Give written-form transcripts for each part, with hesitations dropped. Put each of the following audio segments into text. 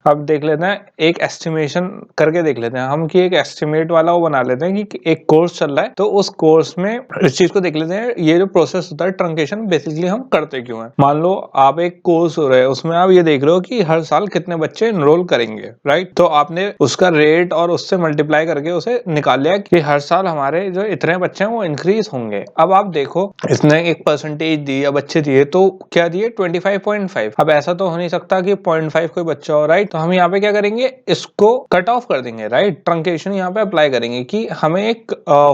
अब देख लेते हैं, एक एस्टिमेशन करके देख लेते हैं हम कि एक एस्टिमेट वाला वो बना लेते हैं कि एक कोर्स चल रहा है, तो उस कोर्स में इस चीज को देख लेते हैं, ये जो प्रोसेस होता है ट्रंकेशन बेसिकली हम करते क्यों है। मान लो आप एक कोर्स हो रहा है, उसमें आप ये देख रहे हो कि हर साल कितने बच्चे इनरोल करेंगे, राइट। तो आपने उसका रेट और उससे मल्टीप्लाई करके उसे निकाल लिया कि हर साल हमारे जो इतने बच्चे हैं वो इंक्रीज होंगे। अब आप देखो इसने एक परसेंटेज दी या बच्चे दिए, तो क्या दिए 25.5। अब ऐसा तो हो नहीं सकता कि 0.5 कोई बच्चा हो, राइट। तो हम यहाँ पे क्या करेंगे, इसको कट ऑफ कर देंगे, राइट। ट्रंकेशन यहाँ पे अप्लाई करेंगे कि हमें एक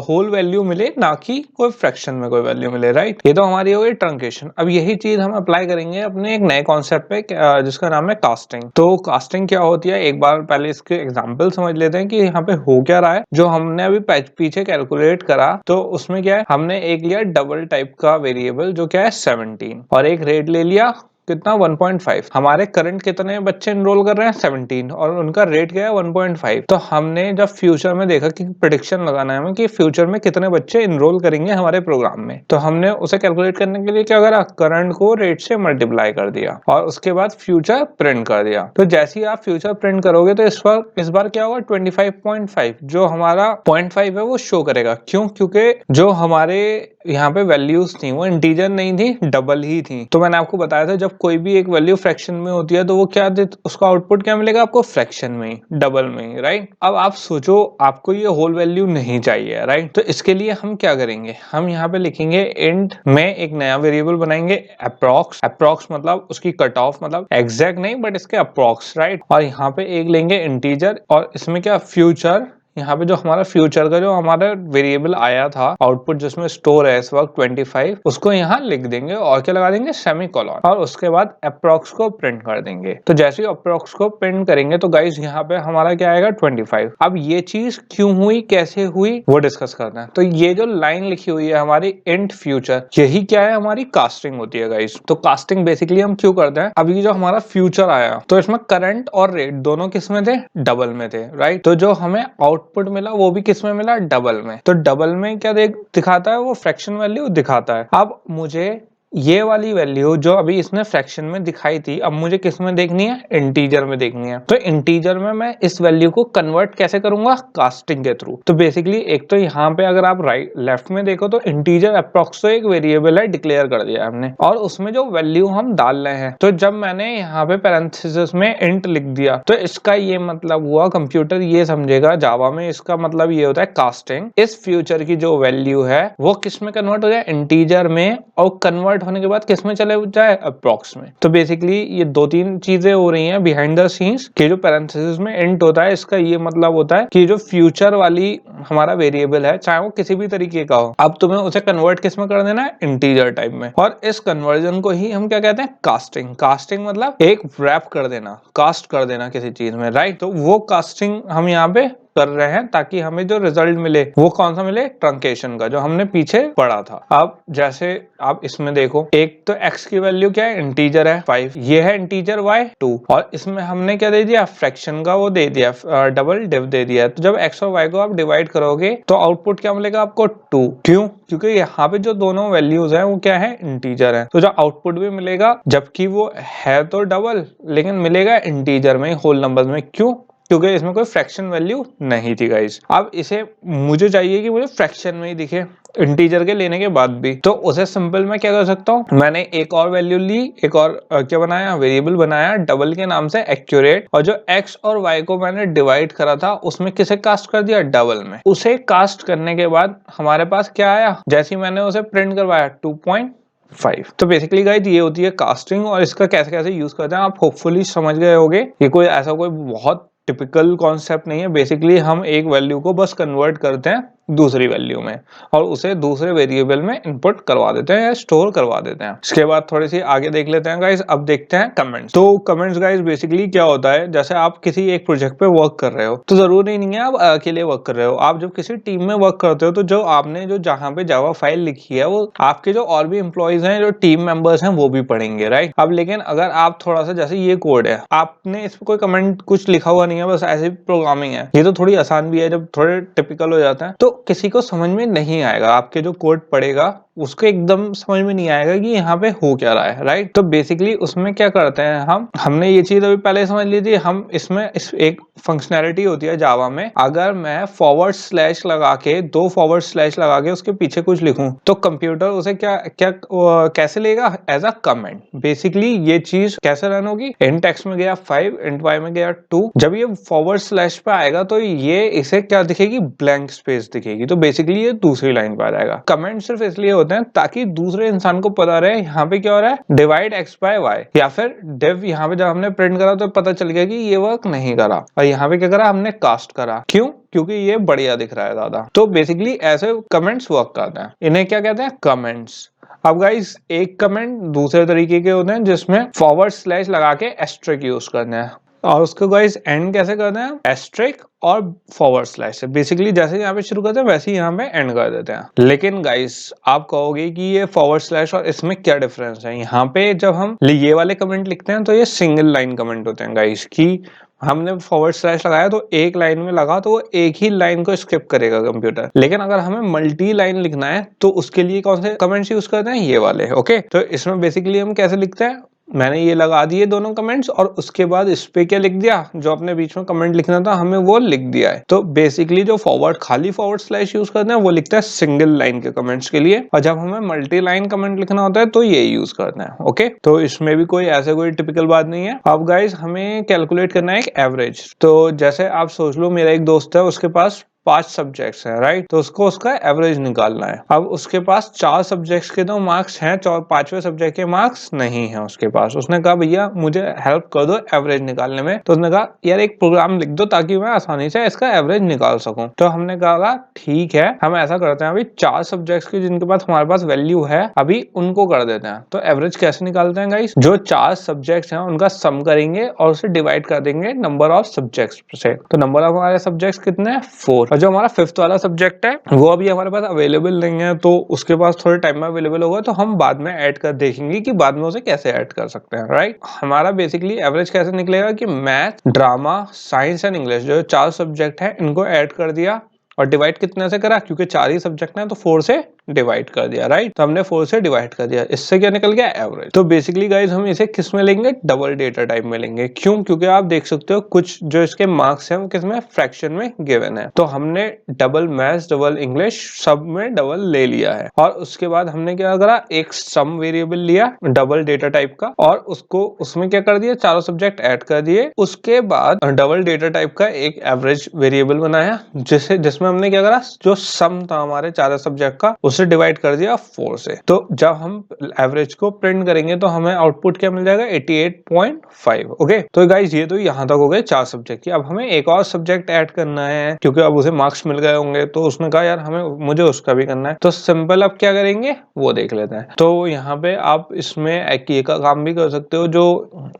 होल वैल्यू मिले, ना कि कोई फ्रैक्शन में कोई वैल्यू मिले, राइट। ये तो हमारी हो गई ट्रंकेशन। अब यही चीज हम अप्लाई करेंगे अपने एक नए कॉन्सेप्ट पे जिसका नाम है कास्टिंग। तो कास्टिंग क्या होती है, एक बार पहले इसके एग्जाम्पल समझ लेते हैं कि यहाँ पे हो क्या रहा है। जो हमने अभी पीछे कैलकुलेट करा, तो उसमें क्या है, हमने एक लिया डबल टाइप का वेरिएबल जो क्या है 17, और एक रेट ले लिया कितना 1.5। हमारे करंट कितने बच्चे इनरोल कर रहे हैं 17, और उनका रेट क्या है 1.5। तो हमने जब फ्यूचर में देखा कि प्रेडिक्शन लगाना है हमें कि फ्यूचर में कितने बच्चे इनरोल करेंगे हमारे प्रोग्राम में, तो हमने उसे कैलकुलेट करने के लिए क्या करा, करंट को रेट से मल्टीप्लाई कर दिया और उसके बाद फ्यूचर प्रिंट कर दिया। तो जैसे ही आप फ्यूचर प्रिंट करोगे तो इस बार क्या होगा 25.5, जो हमारा 0.5 है वो शो करेगा। क्यों? क्योंकि जो हमारे यहाँ पे वैल्यूज थी वो इंटीजर नहीं थी, डबल ही थी। तो मैंने आपको बताया था जब कोई भी एक वैल्यू फ्रैक्शन में होती है तो वो क्या उसका आउटपुट क्या मिलेगा आपको, फ्रैक्शन में, डबल में, राइट। अब आप सोचो आपको ये होल वैल्यू नहीं चाहिए, राइट। तो इसके लिए हम क्या करेंगे, हम यहाँ पे लिखेंगे इंट में एक नया वेरिएबल बनाएंगे अप्रॉक्स। अप्रॉक्स मतलब उसकी कट ऑफ, मतलब एग्जैक्ट नहीं बट इसके अप्रॉक्स, राइट। और यहाँ पे एक लेंगे इंटीजर, और इसमें क्या फ्यूचर, यहाँ पे जो हमारा फ्यूचर का जो हमारा वेरिएबल आया था आउटपुट जिसमें स्टोर है इस वक्त 25, उसको यहाँ लिख देंगे और क्या लगा देंगे सेमीकोलन, और उसके बाद अप्रॉक्स को प्रिंट कर देंगे। तो जैसे ही अप्रॉक्स को प्रिंट करेंगे तो गाइस यहाँ पे हमारा क्या आएगा 25। अब ये चीज क्यों हुई, कैसे हुई, वो डिस्कस करते हैं। तो ये जो लाइन लिखी हुई है हमारी इंट फ्यूचर, यही क्या है, हमारी कास्टिंग होती है गाइस। तो कास्टिंग बेसिकली हम क्यों करते हैं, अभी जो हमारा फ्यूचर आया तो इसमें करंट और रेट दोनों किस में थे, डबल में थे, राइट। तो जो हमें आउटपुट मिला वो भी किस में मिला, डबल में। तो डबल में क्या दिखाता है, वो फ्रैक्शन वैल्यू दिखाता है। अब मुझे ये वाली वैल्यू जो अभी इसने फ्रैक्शन में दिखाई थी, अब मुझे किस में देखनी है, इंटीजर में देखनी है। तो इंटीजर में मैं इस वैल्यू को कन्वर्ट कैसे करूंगा, कास्टिंग के थ्रू। तो बेसिकली एक तो यहाँ पे अगर आप लेफ्ट में देखो तो इंटीजर अप्रॉक्स तो एक वेरिएबल है, डिक्लेयर कर दिया हमने, और उसमें जो वैल्यू हम डाल रहे हैं, तो जब मैंने यहाँ पे पैरेंथेसिस में इंट लिख दिया तो इसका ये मतलब हुआ, कंप्यूटर ये समझेगा जावा में इसका मतलब ये होता है कास्टिंग, इस फ्यूचर की जो वैल्यू है वो किस में कन्वर्ट हो जाए, इंटीजर में, और कन्वर्ट होने के बाद किस में चले जाए, अप्रॉक्स में। तो बेसिकली ये दो तीन चीजें हो रही हैं बिहाइंड द सीन्स कि जो पैरेंथेसिस में इंट होता है इसका ये मतलब होता है कि जो फ्यूचर वाली हमारा वेरिएबल है चाहे वो किसी भी तरीके का हो, अब तुम्हें उसे कन्वर्ट किस में कर देना है, इंटीजर टाइप में। और इस कन्वर्जन को ही हम क्या कहते हैं, कास्टिंग। कास्टिंग मतलब एक रैप कर देना, कास्ट कर देना किसी चीज में, राइट। तो वो कास्टिंग हम यहाँ पे कर रहे हैं ताकि हमें जो रिजल्ट मिले वो कौन सा मिले, ट्रंकेशन का, जो हमने पीछे पढ़ा था। अब जैसे आप इसमें देखो, एक तो x की वैल्यू क्या है, इंटीजर है 5, ये है इंटीजर y 2, और इसमें हमने क्या दे दिया, फ्रैक्शन का वो दे दिया, डबल डिव दे दिया। तो जब x और y को आप डिवाइड करोगे तो आउटपुट क्या मिलेगा आपको 2। क्यों? क्योंकि यहाँ पे जो दोनों वैल्यूज है वो क्या है, इंटीजर है। तो जो आउटपुट भी मिलेगा जबकि वो है तो डबल, लेकिन मिलेगा इंटीजर में, होल नंबर में। क्यों? क्योंकि इसमें कोई फ्रैक्शन वैल्यू नहीं थी गाइस। अब इसे मुझे चाहिए कि मुझे फ्रैक्शन में ही दिखे इंटीजर के लेने के बाद भी, तो उसे सिंपल मैं क्या कर सकता हूँ, मैंने एक और वैल्यू ली, एक और क्या बनाया, वेरिएबल बनाया डबल के नाम से एक्यूरेट, और जो x और y को मैंने डिवाइड करा था उसमें किसे कास्ट कर दिया, डबल में। उसे कास्ट करने के बाद हमारे पास क्या आया, जैसे ही मैंने उसे प्रिंट करवाया 2.5। तो बेसिकली गाइस ये होती है कास्टिंग, और इसका कैसे कैसे यूज करते हैं आप होपफुली समझ गए होगे। ये कोई ऐसा कोई बहुत टिपिकल कॉन्सेप्ट नहीं है, बेसिकली हम एक वैल्यू को बस कन्वर्ट करते हैं दूसरी वैल्यू में और उसे दूसरे वेरिएबल में इनपुट करवा देते हैं या स्टोर करवा देते हैं। इसके बाद थोड़ी सी आगे देख लेते हैं गाइस। अब देखते हैं कमेंट्स। तो कमेंट्स गाइस बेसिकली क्या होता है, जैसे आप किसी एक प्रोजेक्ट पे वर्क कर रहे हो तो जरूरी नहीं है आप अकेले वर्क कर रहे हो, आप जब किसी टीम में वर्क करते हो तो जो आपने जो जहां पे जावा फाइल लिखी है वो आपके जो और भी एम्प्लॉइज हैं, जो टीम मेंबर्स हैं वो भी पढ़ेंगे, राइट। अब लेकिन अगर आप थोड़ा सा, जैसे ये कोड है, आपने इस पर कोई कमेंट कुछ लिखा हुआ नहीं है, बस ऐसे प्रोग्रामिंग है, ये तो थोड़ी आसान भी है जब थोड़े टिपिकल हो जाता है। तो किसी को समझ में नहीं आएगा, आपके जो कोड पढ़ेगा उसको एकदम समझ में नहीं आएगा कि यहाँ पे हो क्या रहा है, राइट। तो बेसिकली उसमें क्या करते हैं हमने ये चीज अभी पहले समझ ली थी। हम इसमें एक फंक्शनैलिटी होती है जावा में, अगर मैं फॉरवर्ड स्लैश लगा के, 2 फॉरवर्ड स्लैश लगा के उसके पीछे कुछ लिखूं तो कंप्यूटर उसे कैसे लेगा, एज अ कमेंट। बेसिकली ये चीज कैसे रन होगी, इंट एक्स में गया 5, इंट वाई में गया 2, जब ये फॉरवर्ड स्लैश पे आएगा तो ये इसे क्या दिखेगी, ब्लैंक स्पेस दिखेगी। तो बेसिकली ये दूसरी लाइन पे आ जाएगा। कमेंट सिर्फ इसलिए होते हैं ताकि दूसरे इंसान को पता रहे यहाँ पे क्या हो रहा है, डिवाइड एक्स बाय वाई, या फिर डिव यहाँ पे जब हमने प्रिंट करा तो पता चल गया कि ये वर्क नहीं करा, और यहाँ पे क्या करा, हमने कास्ट करा। क्यों? क्योंकि ये बढ़िया दिख रहा है ज्यादा। तो बेसिकली ऐसे कमेंट्स वर्क करते हैं, इन्हें क्या कहते हैं, कमेंट्स। अब गाइस एक कमेंट दूसरे तरीके के होते हैं जिसमें फॉरवर्ड स्लैश लगा के एस्ट्रिक यूज करना है, और उसको गाइस एंड कैसे करते हैं, एस्ट्रिक और फॉरवर्ड स्लैश से। बेसिकली जैसे यहाँ पे शुरू करते हैं वैसे ही यहाँ पे एंड कर देते हैं। लेकिन गाइस आप कहोगे कि ये फॉरवर्ड स्लैश और इसमें क्या डिफरेंस है। यहाँ पे जब हम ये वाले कमेंट लिखते हैं तो ये सिंगल लाइन कमेंट होते हैं गाइस, कि हमने फॉरवर्ड स्लैश लगाया तो एक लाइन में लगा तो वो एक ही लाइन को स्किप करेगा कंप्यूटर। लेकिन अगर हमें मल्टी लाइन लिखना है तो उसके लिए कौन से कमेंट्स यूज करते हैं, ये वाले। ओके, तो इसमें बेसिकली हम कैसे लिखते हैं, मैंने ये लगा दिए दोनों कमेंट्स और उसके बाद इस पे क्या लिख दिया, जो अपने बीच में कमेंट लिखना था हमें वो लिख दिया है। तो बेसिकली जो खाली फॉरवर्ड स्लैश यूज करते हैं वो लिखता है सिंगल लाइन के कमेंट्स के लिए, और जब हमें मल्टी लाइन कमेंट लिखना होता है तो ये यूज करना है। ओके, तो इसमें भी कोई टिपिकल बात नहीं है। अब गाइस हमें कैलकुलेट करना है एक एवरेज। तो जैसे आप सोच लो मेरा एक दोस्त है, उसके पास 5 सब्जेक्ट्स हैं, राइट। तो उसको उसका एवरेज निकालना है। अब उसके पास 4 सब्जेक्ट्स के तो मार्क्स हैं, 5वें सब्जेक्ट के मार्क्स नहीं है उसके पास। उसने कहा भैया मुझे हेल्प कर दो एवरेज निकालने में। तो उसने कहा यार एक प्रोग्राम लिख दो ताकि मैं आसानी से इसका एवरेज निकाल सकूं। तो हमने कहा ठीक है, हम ऐसा करते हैं, अभी 4 सब्जेक्ट्स की जिनके पास हमारे पास वैल्यू है अभी उनको कर देते हैं। तो एवरेज कैसे निकालते हैं गाइस, जो 4 सब्जेक्ट्स हैं उनका सम करेंगे और उसे डिवाइड कर देंगे नंबर ऑफ सब्जेक्ट्स से। तो नंबर ऑफ हमारे सब्जेक्ट्स कितने हैं, 4। और जो हमारा 5th वाला सब्जेक्ट है वो अभी हमारे पास अवेलेबल नहीं है, तो उसके पास थोड़े टाइम में अवेलेबल होगा, तो हम बाद में ऐड कर देखेंगे कि बाद में उसे कैसे ऐड कर सकते हैं, राइट। हमारा बेसिकली एवरेज कैसे निकलेगा कि math, drama, science and English जो 4 सब्जेक्ट है इनको ऐड कर दिया, और डिवाइड कितने से करा, क्योंकि 4 ही सब्जेक्ट है तो 4 से डिवाइड कर दिया, राइट। तो हमने 4 से डिवाइड कर दिया, इससे क्या निकल गया, एवरेज। तो बेसिकली गाइस हम इसे किस में लेंगे, डबल डेटा टाइप में लेंगे। क्यों? क्योंकि आप देख सकते हो कुछ जो इसके मार्क्स हैं वो किसमें, फ्रैक्शन में गिवन है। तो हमने डबल मैथ्स, डबल इंग्लिश, सब में डबल ले लिया है। और उसके बाद हमने क्या करा, एक सम वेरिएबल लिया डबल डेटा टाइप का, और उसको उसमें क्या कर दिया, चारों सब्जेक्ट ऐड कर दिए। उसके बाद डबल डेटा टाइप का एक एवरेज वेरिएबल बनाया जिसमें हमने क्या करा, जो सम था हमारे चारों सब्जेक्ट का उसे डिवाइड कर दिया 4 से। तो जब हम एवरेज को प्रिंट करेंगे तो हमें आउटपुट क्या मिल जाएगा, 88.5। ओके, तो गाइस ये तो यहाँ तक हो गए 4 सब्जेक्ट की। अब हमें एक और सब्जेक्ट ऐड करना है क्योंकि अब उसे मार्क्स मिल गए होंगे, तो उसने कहा यार मुझे उसका भी करना है। तो सिंपल अब क्या करेंगे वो देख लेते हैं। तो यहाँ पे आप इसमें एक का काम भी कर सकते हो, जो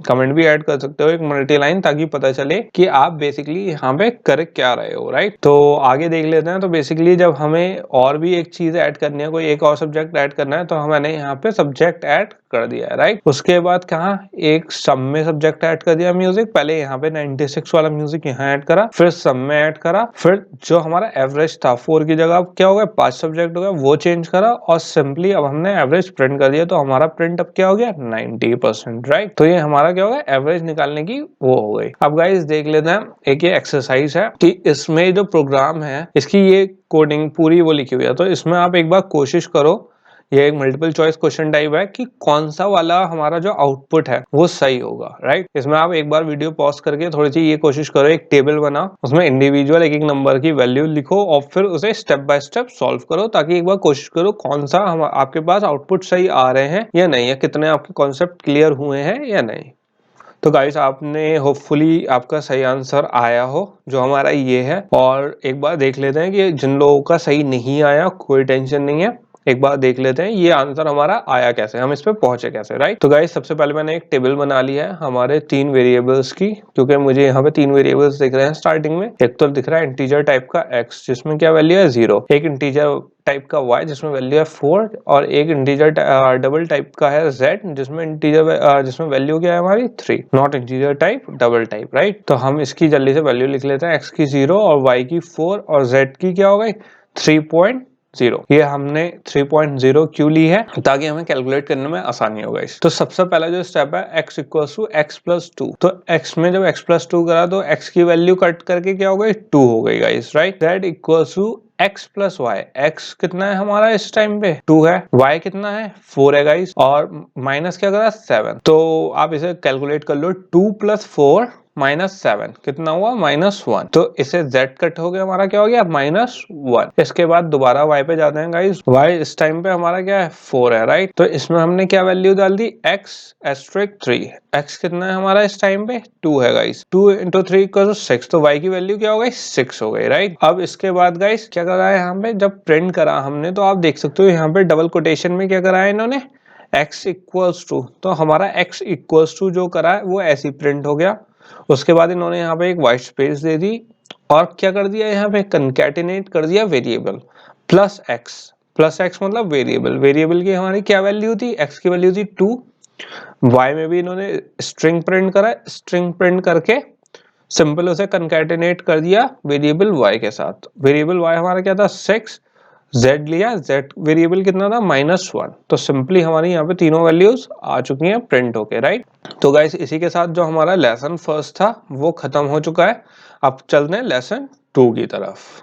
कमेंट भी ऐड कर सकते हो एक मल्टी लाइन, ताकि पता चले कि आप बेसिकली यहाँ पे कर क्या रहे हो, राइट। तो आगे देख लेते हैं। तो बेसिकली जब हमें और भी एक चीज ऐड करनी है, कोई एक और सब्जेक्ट ऐड करना है, तो हमने यहाँ पे सब्जेक्ट ऐड कर दिया है, राइट। उसके बाद कहाँ एक सम में सब्जेक्ट ऐड कर दिया, म्यूजिक। पहले यहाँ पे 96 वाला म्यूजिक यहाँ ऐड करा, फिर सम में ऐड करा, फिर जो हमारा एवरेज था 4 की जगह क्या हो गया, 5 सब्जेक्ट हो गया, वो चेंज करा, और सिंपली अब हमने एवरेज प्रिंट कर दिया। तो हमारा प्रिंट अब क्या हो गया, 90%, राइट। तो ये हमारा क्या हो गया, एवरेज निकालने की वो हो गई। अब गाइस देख लेते हैं, एक ये एक्सरसाइज है कि इसमें जो प्रोग्राम है इसकी ये कोडिंग पूरी वो लिखी हुई है। तो इसमें आप एक बार कोशिश करो, ये एक मल्टीपल चॉइस क्वेश्चन टाइप है कि कौन सा वाला हमारा जो आउटपुट है वो सही होगा, राइट। इसमें आप एक बार वीडियो पॉज करके थोड़ी सी ये कोशिश करो, एक टेबल बनाओ, उसमें इंडिविजुअल एक एक नंबर की वैल्यू लिखो और फिर उसे स्टेप बाय स्टेप सॉल्व करो, ताकि एक बार कोशिश करो कौन सा आपके पास आउटपुट सही आ रहे हैं या नहीं, या कितने आपके कॉन्सेप्ट क्लियर हुए हैं या नहीं। तो गाइस आपने होपफुली आपका सही आंसर आया हो, जो हमारा ये है। और एक बार देख लेते हैं कि जिन लोगों का सही नहीं आया कोई टेंशन नहीं है, एक बार देख लेते हैं ये आंसर हमारा आया कैसे, हम इस पे पहुंचे कैसे, राइट। तो गाइस सबसे पहले मैंने एक टेबल बना ली है हमारे 3 वेरिएबल्स की, क्योंकि मुझे यहाँ पे 3 वेरिएबल्स दिख रहे हैं स्टार्टिंग में। एक तो दिख रहा है इंटीजर टाइप का x जिसमें क्या वैल्यू है 0, एक इंटीजर टाइप का y जिसमें वैल्यू है 4, और एक इंटीजर डबल टाइप का है z जिसमें वैल्यू क्या है हमारी 3, not integer type, double type, right. तो हम इसकी जल्दी से वैल्यू लिख लेते हैं, x की 0 और y की 4 और z की क्या हो गई 3.0। ये हमने 3.0 क्यों ली है? ताकि हमें कैलकुलेट करने में आसानी होगा इस। तो सबसे पहला जो स्टेप है x equals to x plus 2। तो x में जब x प्लस 2 करा तो x की वैल्यू कट करके क्या हो गई? 2 हो गई guys, right. z equals to x plus Y. x कितना है हमारा इस टाइम पे? 2 है। y कितना है? 4 है गाइस। और माइनस क्या करा? 7। तो आप इसे कैलकुलेट कर लो, 2 प्लस 4 -7 कितना हुआ? -1। तो इसे z कट हो गया, हमारा क्या हो गया? -1। इसके बाद दोबारा y पे जाते हैं गाइस। y इस टाइम पे हमारा क्या है? 4 है, राइट। तो इसमें हमने क्या वैल्यू डाल दी? x asterisk 3। x कितना है हमारा इस टाइम पे? 2 है गाइस। 2 × 3 equal to 6। तो y की वैल्यू क्या हो गई? 6 हो गई, राइट। अब इसके बाद गाइस क्या करा है यहाँ पे? जब प्रिंट करा हमने तो आप देख सकते हो यहाँ पे डबल कोटेशन में क्या करा है इन्होंने? x equals to. तो हमारा x इक्वल्स टू जो करा है वो ऐसे प्रिंट हो गया। उसके बाद इन्होंने यहाँ पे एक व्हाइट स्पेस दे दी और क्या कर दिया यहाँ पे? कंकैटिनेट कर दिया वेरिएबल प्लस x मतलब वेरिएबल की हमारी क्या वैल्यू थी? x की वैल्यू थी 2। y में भी इन्होंने स्ट्रिंग प्रिंट करा, स्ट्रिंग प्रिंट करके सिंपल उसे कंकैटिनेट कर दिया वेरिएबल y के साथ। वेरिएबल y हमारा क्या था? 6। z लिया, z वेरिएबल कितना था? -1। तो सिंपली हमारी यहाँ पे तीनों वैल्यूज आ चुकी हैं प्रिंट होके, राइट। तो गाइस इसी के साथ जो हमारा लेसन फर्स्ट था वो खत्म हो चुका है। अब चलते हैं लेसन 2 की तरफ।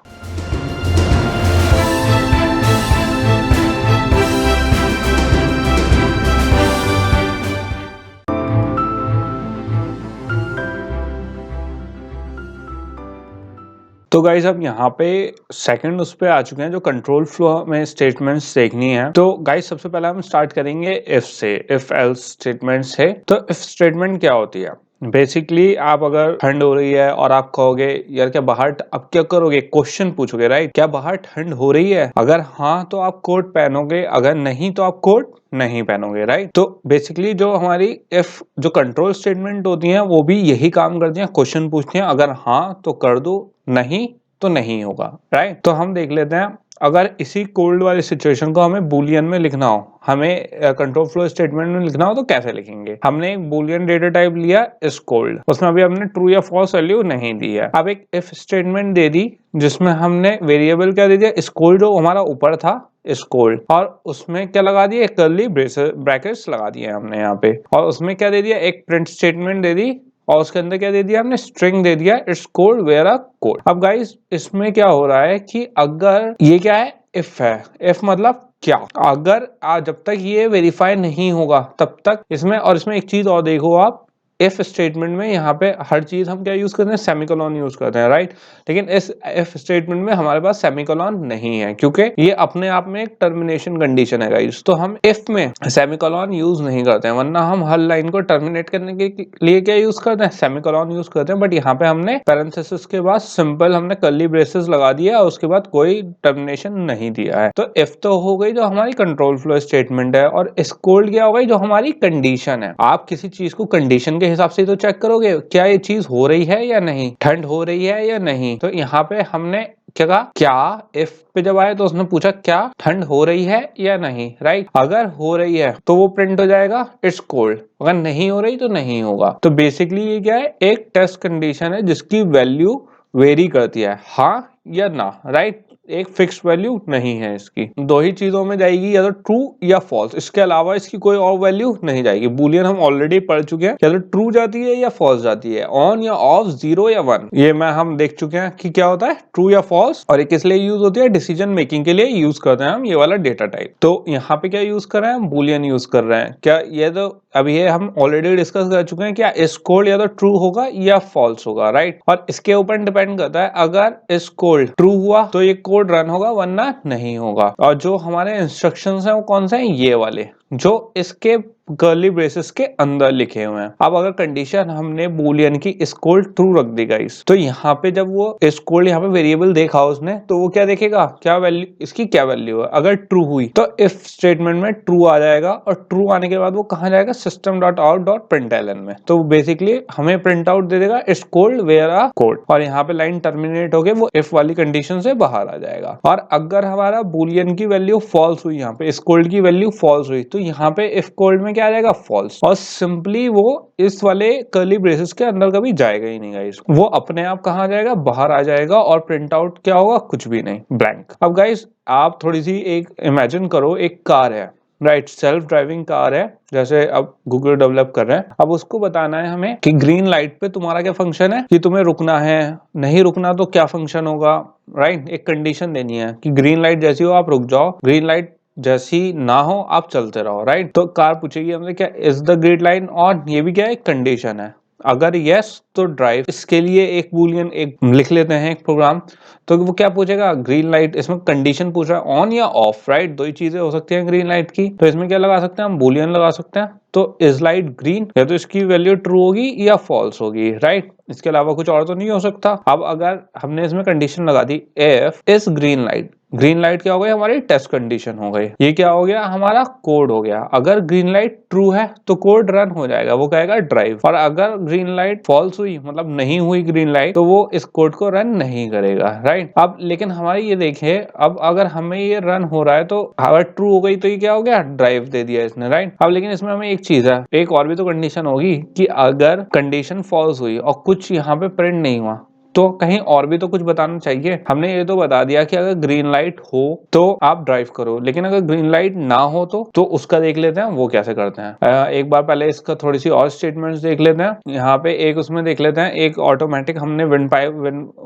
तो गाइज अब यहाँ पे सेकंड उस पे आ चुके हैं जो कंट्रोल फ्लो में स्टेटमेंट्स देखनी है। तो गाइज सबसे पहले हम स्टार्ट करेंगे इफ से, इफ एल्स स्टेटमेंट से। तो इफ स्टेटमेंट क्या होती है? बेसिकली आप अगर ठंड हो रही है और आप कहोगे यार क्या बाहर, अब क्या करोगे? क्वेश्चन पूछोगे, राइट। क्या बाहर ठंड हो रही है? अगर हाँ तो आप कोट पहनोगे, अगर नहीं तो आप कोट नहीं पहनोगे, राइट। तो बेसिकली जो हमारी इफ जो कंट्रोल स्टेटमेंट होती हैं वो भी यही काम करती हैं, क्वेश्चन पूछती हैं। अगर हाँ तो कर दो, नहीं तो नहीं होगा, राइट। तो हम देख लेते हैं, अगर इसी कोल्ड वाली सिचुएशन को हमें बूलियन में लिखना हो, हमें कंट्रोल फ्लो स्टेटमेंट में लिखना हो तो कैसे लिखेंगे? हमने एक बूलियन डेटा टाइप लिया इस कोल्ड, उसमें अभी हमने ट्रू या फॉल्स वैल्यू नहीं दी है। अब एक इफ स्टेटमेंट दे दी जिसमें हमने वेरिएबल क्या दे दिया? इस कोल्ड जो हमारा ऊपर था इस कोल्ड, और उसमें क्या लगा दिया? कर्ली ब्रैकेट्स लगा दिए हमने यहाँ पे। और उसमें क्या दे दिया? एक प्रिंट स्टेटमेंट दे दी और उसके अंदर क्या दे दिया हमने? स्ट्रिंग दे दिया, it's cold wear a cold. अब गाइस इसमें क्या हो रहा है कि अगर ये क्या है? इफ है। इफ मतलब क्या? अगर जब तक ये वेरीफाई नहीं होगा तब तक इसमें, और इसमें एक चीज और देखो आप, इफ स्टेटमेंट में यहाँ पे हर चीज हम क्या यूज करते हैं? सेमीकोलॉन यूज करते हैं, राइट। लेकिन इस इफ स्टेटमेंट में हमारे पास सेमीकोलॉन नहीं है क्योंकि ये अपने आप में एक टर्मिनेशन कंडीशन है गाइस। तो हम इफ में सेमीकोलॉन यूज नहीं करते हैं, वरना हम हर लाइन को टर्मिनेट करने के लिए क्या यूज करते हैं? सेमीकोलॉन यूज करते हैं। बट यहाँ पे हमने पैरेंथेसिस के बाद सिंपल हमने कर्ली ब्रेसेस लगा दिया और उसके बाद कोई टर्मिनेशन नहीं दिया है। तो इफ तो हो गई जो हमारी कंट्रोल फ्लो स्टेटमेंट है, और इस कोल्ड क्या हो गई? जो हमारी कंडीशन है। आप किसी चीज को कंडीशन के हिसाब से तो चेक करोगे, क्या ये चीज हो रही है या नहीं, ठंड हो रही है या नहीं। तो यहाँ पे हमने क्या कहा? क्या इफ पे जब आए तो उसने पूछा क्या ठंड हो रही है या नहीं, राइट। अगर हो रही है तो वो प्रिंट हो जाएगा इट्स कोल्ड, अगर नहीं हो रही तो नहीं होगा। तो बेसिकली ये क्या है? एक टेस्ट कंडीशन है जिसकी वैल्यू वेरी करती है, हाँ या ना, राइट। एक फिक्स्ड वैल्यू नहीं है इसकी। दो ही चीजों में जाएगी, या तो ट्रू या फॉल्स, इसके अलावा इसकी कोई और वैल्यू नहीं जाएगी। बूलियन हम ऑलरेडी पढ़ चुके हैं, या तो ट्रू जाती है या फॉल्स जाती है, ऑन या ऑफ, 0 या 1। ये मैं हम देख चुके हैं कि क्या होता है ट्रू या फॉल्स, और ये किस लिए यूज होती है? डिसीजन मेकिंग के लिए यूज करते हैं हम ये वाला डेटा टाइप। तो यहाँ पे क्या यूज कर रहे हैं हम? बूलियन यूज कर रहे हैं। क्या ये तो अभी ये हम ऑलरेडी डिस्कस कर चुके हैं, क्या इस कोड या तो ट्रू होगा या फॉल्स होगा, राइट। और इसके ऊपर डिपेंड करता है, अगर इस कोड ट्रू हुआ तो ये कोड रन होगा, वरना नहीं होगा। और जो हमारे इंस्ट्रक्शंस हैं वो कौन से हैं? ये वाले जो इसके कर्ली ब्रेसेस के अंदर लिखे हुए हैं। अब अगर कंडीशन हमने बूलियन की इस कोड ट्रू रख दी गाइस, तो यहाँ पे जब वो इस कोड यहाँ पे वेरिएबल देखा उसने, तो वो क्या देखेगा? क्या वैल्यू, इसकी क्या वैल्यू है। अगर ट्रू हुई तो इफ स्टेटमेंट में ट्रू आ जाएगा, और ट्रू आने के बाद वो कहाँ जाएगा? system.out.println में। तो बेसिकली हमें प्रिंट आउट दे देगा it's cold wear a coat, और यहाँ पे लाइन टर्मिनेट होके वो इफ वाली कंडीशन से बाहर आ जाएगा। और अगर हमारा बूलियन की वैल्यू फॉल्स हुई, यहाँ पे इस कोल्ड की वैल्यू फॉल्स हुई, तो यहाँ पे इफ कोड में क्या आ जाएगा, फॉल्स, और सिंपली वो इस वाले कर्ली ब्रेसेस के अंदर कभी जाएगा ही नहीं गाइस, वो अपने आप कहाँ जाएगा, बाहर आ जाएगा, और प्रिंट आउट क्या होगा, कुछ भी नहीं, ब्लैंक। अब गाइस आप थोड़ी सी एक इमेजिन करो, एक कार है, राइट, सेल्फ ड्राइविंग कार है, जैसे अब गूगल डेवलप कर रहे हैं। अब उसको बताना है हमें कि ग्रीन लाइट पे तुम्हारा क्या फंक्शन है, कि तुम्हें रुकना है, नहीं रुकना तो क्या फंक्शन होगा, राइट। एक कंडीशन देनी है कि ग्रीन लाइट जैसी हो आप रुक जाओ, ग्रीन लाइट जैसी ना हो आप चलते रहो, राइट। तो कार पूछेगी हमसे क्या is the green line on, ये भी क्या एक कंडीशन है। अगर यस तो ड्राइव, इसके लिए एक बूलियन एक लिख लेते हैं एक प्रोग्राम, तो वो क्या पूछेगा, ग्रीन लाइट, इसमें कंडीशन पूछ रहा है ऑन या ऑफ, राइट, दो ही चीजें हो सकती हैं ग्रीन लाइट की, तो इसमें क्या लगा सकते हैं हम, बूलियन लगा सकते हैं। तो इज लाइट ग्रीन, या तो इसकी वैल्यू ट्रू होगी या फॉल्स होगी, राइट, इसके अलावा कुछ और तो नहीं हो सकता। अब अगर हमने इसमें कंडीशन लगा दी if is green light, green light क्या हो गई, हमारी टेस्ट कंडीशन हो गई, ये क्या हो गया, हमारा कोड हो गया। अगर ग्रीन लाइट ट्रू है तो कोड रन हो जाएगा, वो कहेगा ड्राइव, और अगर ग्रीन लाइट फॉल्स हुई, मतलब नहीं हुई ग्रीन लाइट, तो वो इस कोड को रन नहीं करेगा, राइट। अब लेकिन हमारी ये देखे, अब अगर हमें ये रन हो रहा है तो अगर ट्रू हो गई तो ये क्या हो गया, ड्राइव दे दिया इसने, राइट। अब लेकिन इसमें हमें एक चीज है, एक और भी तो कंडीशन होगी कि अगर कंडीशन फॉल्स हुई और कुछ यहाँ पे प्रिंट नहीं हुआ, तो कहीं और भी तो कुछ बताना चाहिए। हमने ये तो बता दिया कि अगर ग्रीन लाइट हो तो आप ड्राइव करो, लेकिन अगर ग्रीन लाइट ना हो तो उसका देख लेते हैं वो कैसे करते हैं। एक बार पहले इसका थोड़ी सी और स्टेटमेंट्स देख लेते हैं। यहाँ पे एक उसमें देख लेते हैं, एक ऑटोमेटिक हमने विंड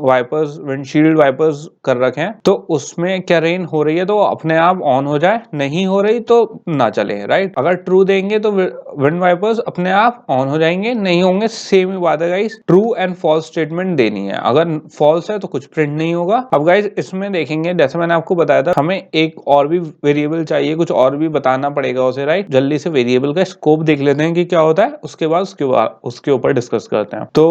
वाइपर्स, विंडशील्ड वाइपर्स कर रखे हैं, तो उसमें क्या रेन हो रही है तो अपने आप ऑन हो जाए, नहीं हो रही तो ना चले, राइट। अगर ट्रू देंगे तो विंड वाइपर्स अपने आप ऑन हो जाएंगे, नहीं होंगे सेम ही बात है guys, true and false statement देनी है। अगर फॉल्स है तो कुछ प्रिंट नहीं होगा। अब गाइस इसमें देखेंगे, जैसे मैंने आपको बताया था, हमें एक और भी वेरिएबल चाहिए, कुछ और भी बताना पड़ेगा उसे, राइट। जल्दी से वेरिएबल का स्कोप देख लेते हैं कि क्या होता है, उसके बाद उसके ऊपर डिस्कस करते हैं। तो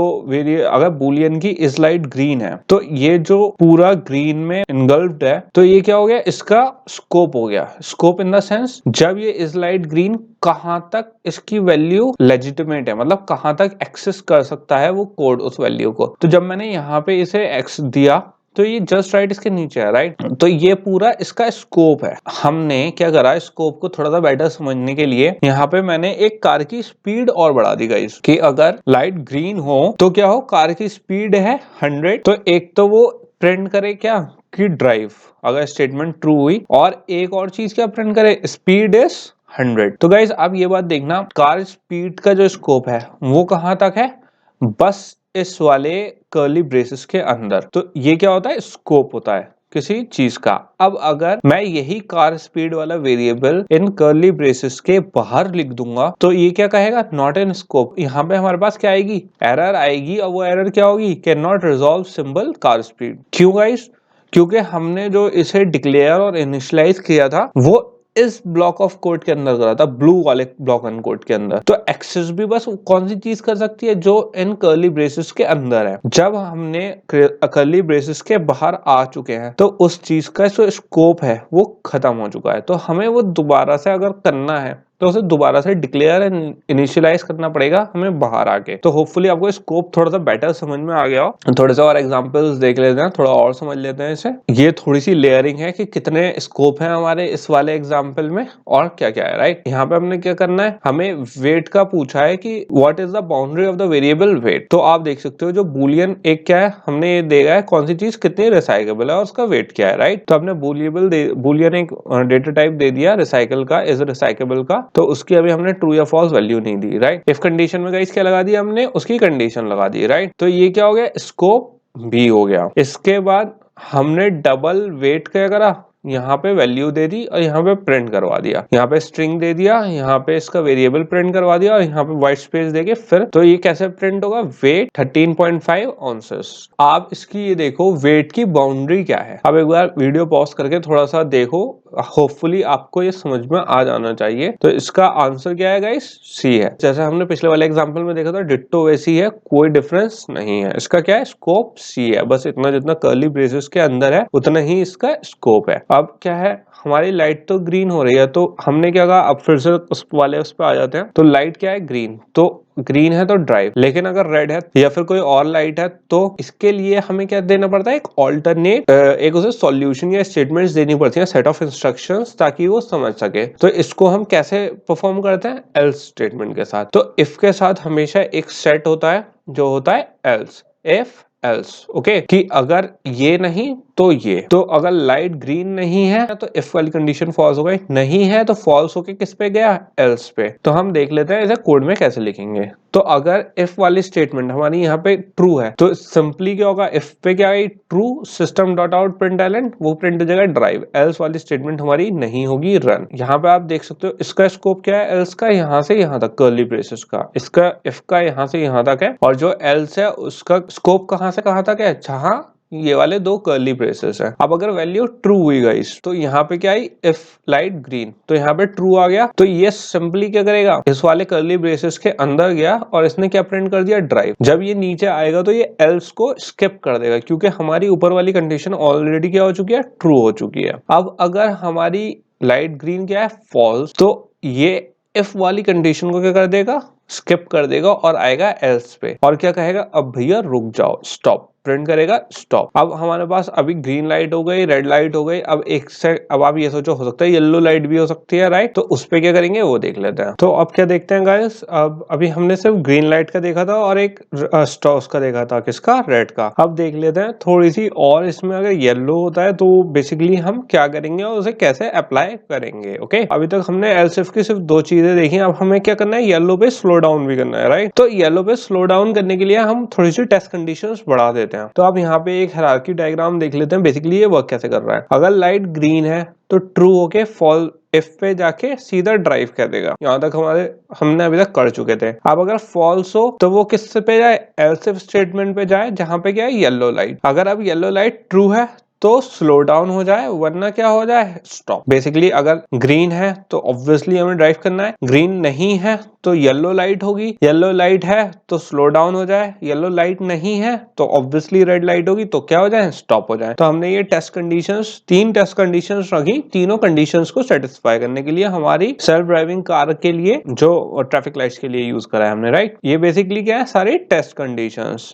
अगर बूलियन की इज लाइट ग्रीन है, तो ये जो पूरा ग्रीन में इनगल्फ्ड है, तो ये क्या हो गया, इसका स्कोप हो गया। स्कोप इन द सेंस, जब ये इज लाइट ग्रीन कहां तक इसकी वैल्यू लेजिटिमेट है, मतलब कहां तक एक्सेस कर सकता है वो कोड उस वैल्यू को। तो जब मैंने यहाँ पे इसे एक्स दिया तो ये जस्ट राइट इसके नीचे है, राइट। तो ये पूरा इसका स्कोप है। हमने क्या करा, स्कोप को थोड़ा सा बेटर समझने के लिए यहाँ पे मैंने एक कार की स्पीड और बढ़ा दी गाइस, कि अगर लाइट ग्रीन हो तो क्या हो, कार की स्पीड है 100, तो एक तो वो प्रिंट करे क्या कि ड्राइव, अगर स्टेटमेंट ट्रू हुई, और एक और चीज क्या प्रिंट करे, स्पीड इज 100। तो गाइस आप ये बात देखना, कार स्पीड का जो स्कोप है वो कहां तक है, बस इस वाले कर्ली ब्रेसेस के अंदर। तो ये क्या होता है, स्कोप होता है किसी चीज का। अब अगर मैं यही कार स्पीड वाला वेरिएबल इन कर्ली ब्रेसेस के बाहर लिख दूंगा, तो ये क्या कहेगा, नॉट इन स्कोप। यहाँ पे हमारे पास क्या आएगी, एरर आएगी, और वो एरर क्या होगी, can not resolve symbol car speed. क्यों गाइस, क्योंकि हमने जो इसे डिक्लेयर और इनिशियलाइज किया था वो इस ब्लॉक ऑफ कोड के अंदर करा था, ब्लू वाले ब्लॉक एंड कोड के अंदर। तो एक्सेस भी बस कौन सी चीज कर सकती है, जो इन कर्ली ब्रेसेस के अंदर है। जब हमने कर्ली ब्रेसेस के बाहर आ चुके हैं तो उस चीज का जो स्कोप है वो खत्म हो चुका है। तो हमें वो दोबारा से अगर करना है तो उसे दोबारा से डिक्लेयर एंड इनिशियलाइज करना पड़ेगा हमें बाहर आके। तो होपफुली आपको स्कोप थोड़ा सा बेटर समझ में आ गया हो। थोड़े से और एग्जांपल्स देख लेते हैं, थोड़ा और समझ लेते हैं इसे। ये थोड़ी सी लेयरिंग है कि कितने स्कोप है हमारे इस वाले एग्जाम्पल में और क्या क्या है, राइट। यहाँ पे हमने क्या करना है, हमें वेट का पूछा है कि what is the boundary of the variable weight. तो आप देख सकते हो जो बूलियन एक क्या है, हमने ये देगा है कौन सी चीज कितनी रिसाइकेबल है और उसका वेट क्या है, राइट। तो हमने बूलियन एक डेटा टाइप दे दिया रिसाइकल का, इज रिसाइकेबल का, तो उसकी अभी हमने ट्रू या फॉल्स वैल्यू नहीं दी, राइट। इफ कंडीशन में गाइस क्या लगा दिया हमने, उसकी कंडीशन लगा दी, राइट। तो ये क्या हो गया, स्कोप भी हो गया। इसके बाद हमने डबल वेट क्या करा, यहाँ पे वैल्यू दे दी और यहाँ पे प्रिंट करवा दिया, यहाँ पे स्ट्रिंग दे दिया, यहाँ पे इसका वेरिएबल प्रिंट करवा दिया और यहाँ पे व्हाइट स्पेस देके फिर, तो ये कैसे प्रिंट होगा, वेट 13.5 ऑन्सेस। आप इसकी ये देखो वेट की बाउंड्री क्या है। अब एक बार वीडियो पॉज करके थोड़ा सा देखो, होपफुली आपको ये समझ में आ जाना चाहिए। तो इसका आंसर क्या है गाइस, सी है। जैसे हमने पिछले वाले एग्जांपल में देखा था, डिट्टो वैसी है, कोई डिफरेंस नहीं है। इसका क्या है, स्कोप सी है, बस इतना जितना कर्ली ब्रेसेस के अंदर है उतना ही इसका स्कोप है। अब क्या है, हमारी लाइट तो ग्रीन हो रही है, तो हमने क्या कहा, अब फिर से उस पे आ जाते हैं। तो लाइट क्या है, ग्रीन, तो ग्रीन है तो ड्राइव, लेकिन अगर रेड है या फिर कोई और लाइट है तो इसके लिए हमें क्या देना पड़ता है, एक ऑल्टरनेट एक उसे सॉल्यूशन या स्टेटमेंट्स देनी पड़ती है, सेट ऑफ इंस्ट्रक्शंस, ताकि वो समझ सके। तो इसको हम कैसे परफॉर्म करते हैं, एल्स स्टेटमेंट के साथ। तो इफ के साथ हमेशा एक सेट होता है जो होता है एल्स, इफ एल्स, ओके, कि अगर ये नहीं तो ये। तो अगर लाइट ग्रीन नहीं है तो इफ वाली कंडीशन फॉल्स हो गई, नहीं है तो फॉल्स होके किस पे गया, एल्स पे। तो हम देख लेते हैं इसे कोड में कैसे लिखेंगे। तो अगर इफ वाली स्टेटमेंट हमारी यहाँ पे ट्रू है तो सिंपली क्या होगा, इफ पे क्या है, true system dot out println, वो प्रिंट हो जाएगा ड्राइव। एल्स वाली स्टेटमेंट हमारी नहीं होगी, रन। यहाँ पे आप देख सकते हो इसका स्कोप क्या है, एल्स का यहाँ से यहाँ तक कर्ली ब्रेसेस का, इसका इफ का यहाँ से यहाँ तक है, और जो एल्स है उसका स्कोप कहाँ से कहाँ तक है, जहां ये वाले दो कर्ली ब्रेसेस है। अब अगर वैल्यू ट्रू हुई गाइस, तो यहाँ पे क्या आई, इफ लाइट ग्रीन, तो यहाँ पे ट्रू आ गया। तो ये सिंपली क्या करेगा, इस वाले कर्ली ब्रेसेस के अंदर गया और इसने क्या प्रिंट कर दिया, ड्राइव। जब ये नीचे आएगा तो ये एल्स को स्किप कर देगा, क्योंकि हमारी ऊपर वाली कंडीशन ऑलरेडी क्या हो चुकी है, ट्रू हो चुकी है। अब अगर हमारी लाइट ग्रीन क्या है, फॉल्स, तो ये इफ वाली कंडीशन को क्या कर देगा, स्किप कर देगा और आएगा एल्स पे, और क्या कहेगा, अब भैया रुक जाओ, स्टॉप, प्रिंट करेगा स्टॉप। अब हमारे पास अभी ग्रीन लाइट हो गई, रेड लाइट हो गई, अब एक से अब आप ये सोचो, हो सकता है येलो लाइट भी हो सकती है, राइट। तो उस पे क्या करेंगे वो देख लेते हैं। तो अब क्या देखते हैं गाइस, अब अभी हमने सिर्फ ग्रीन लाइट का देखा था और एक स्टॉस का देखा था, किसका, रेड का। अब देख लेते हैं थोड़ी सी और, इसमें अगर येलो होता है तो बेसिकली हम क्या करेंगे और उसे कैसे अप्लाई करेंगे। ओके, अभी तक हमने एल्स इफ की सिर्फ दो चीजें देखी, अब हमें क्या करना है, येलो पे स्लो डाउन भी करना है, राइट। तो येलो पे स्लो डाउन करने के लिए हम थोड़ी सी टेस्ट कंडीशंस बढ़ा देते हैं। तो आप यहाँ पे एक हायरार्की डायग्राम देख लेते हैं, बेसिकली ये वर्क कैसे कर रहा है। अगर लाइट ग्रीन है तो ट्रू होके फॉल इफ पे जाके सीधा ड्राइव कर देगा। यहाँ तक हमने अभी तक कर चुके थे। अब अगर फॉल्स हो तो वो किस पे जाए, एल्स इफ स्टेटमेंट पे जाए, जहां पे क्या है, येलो लाइट। अगर अब येलो लाइट ट्रू है तो स्लो डाउन हो जाए, वरना क्या हो जाए, स्टॉप। बेसिकली अगर ग्रीन है तो ऑब्वियसली हमें ड्राइव करना है, ग्रीन नहीं है तो येलो लाइट होगी, येलो लाइट है तो स्लो डाउन हो जाए, येलो लाइट नहीं है तो ऑब्वियसली रेड लाइट होगी, तो क्या हो जाए, स्टॉप हो जाए। तो हमने ये टेस्ट कंडीशंस, 3 टेस्ट कंडीशंस रखी, तीनों कंडीशंस को सेटिस्फाई करने के लिए हमारी सेल्फ ड्राइविंग कार के लिए, जो ट्रैफिक लाइट्स के लिए यूज करा है हमने, राइट। ये बेसिकली क्या है, सारे टेस्ट कंडीशंस।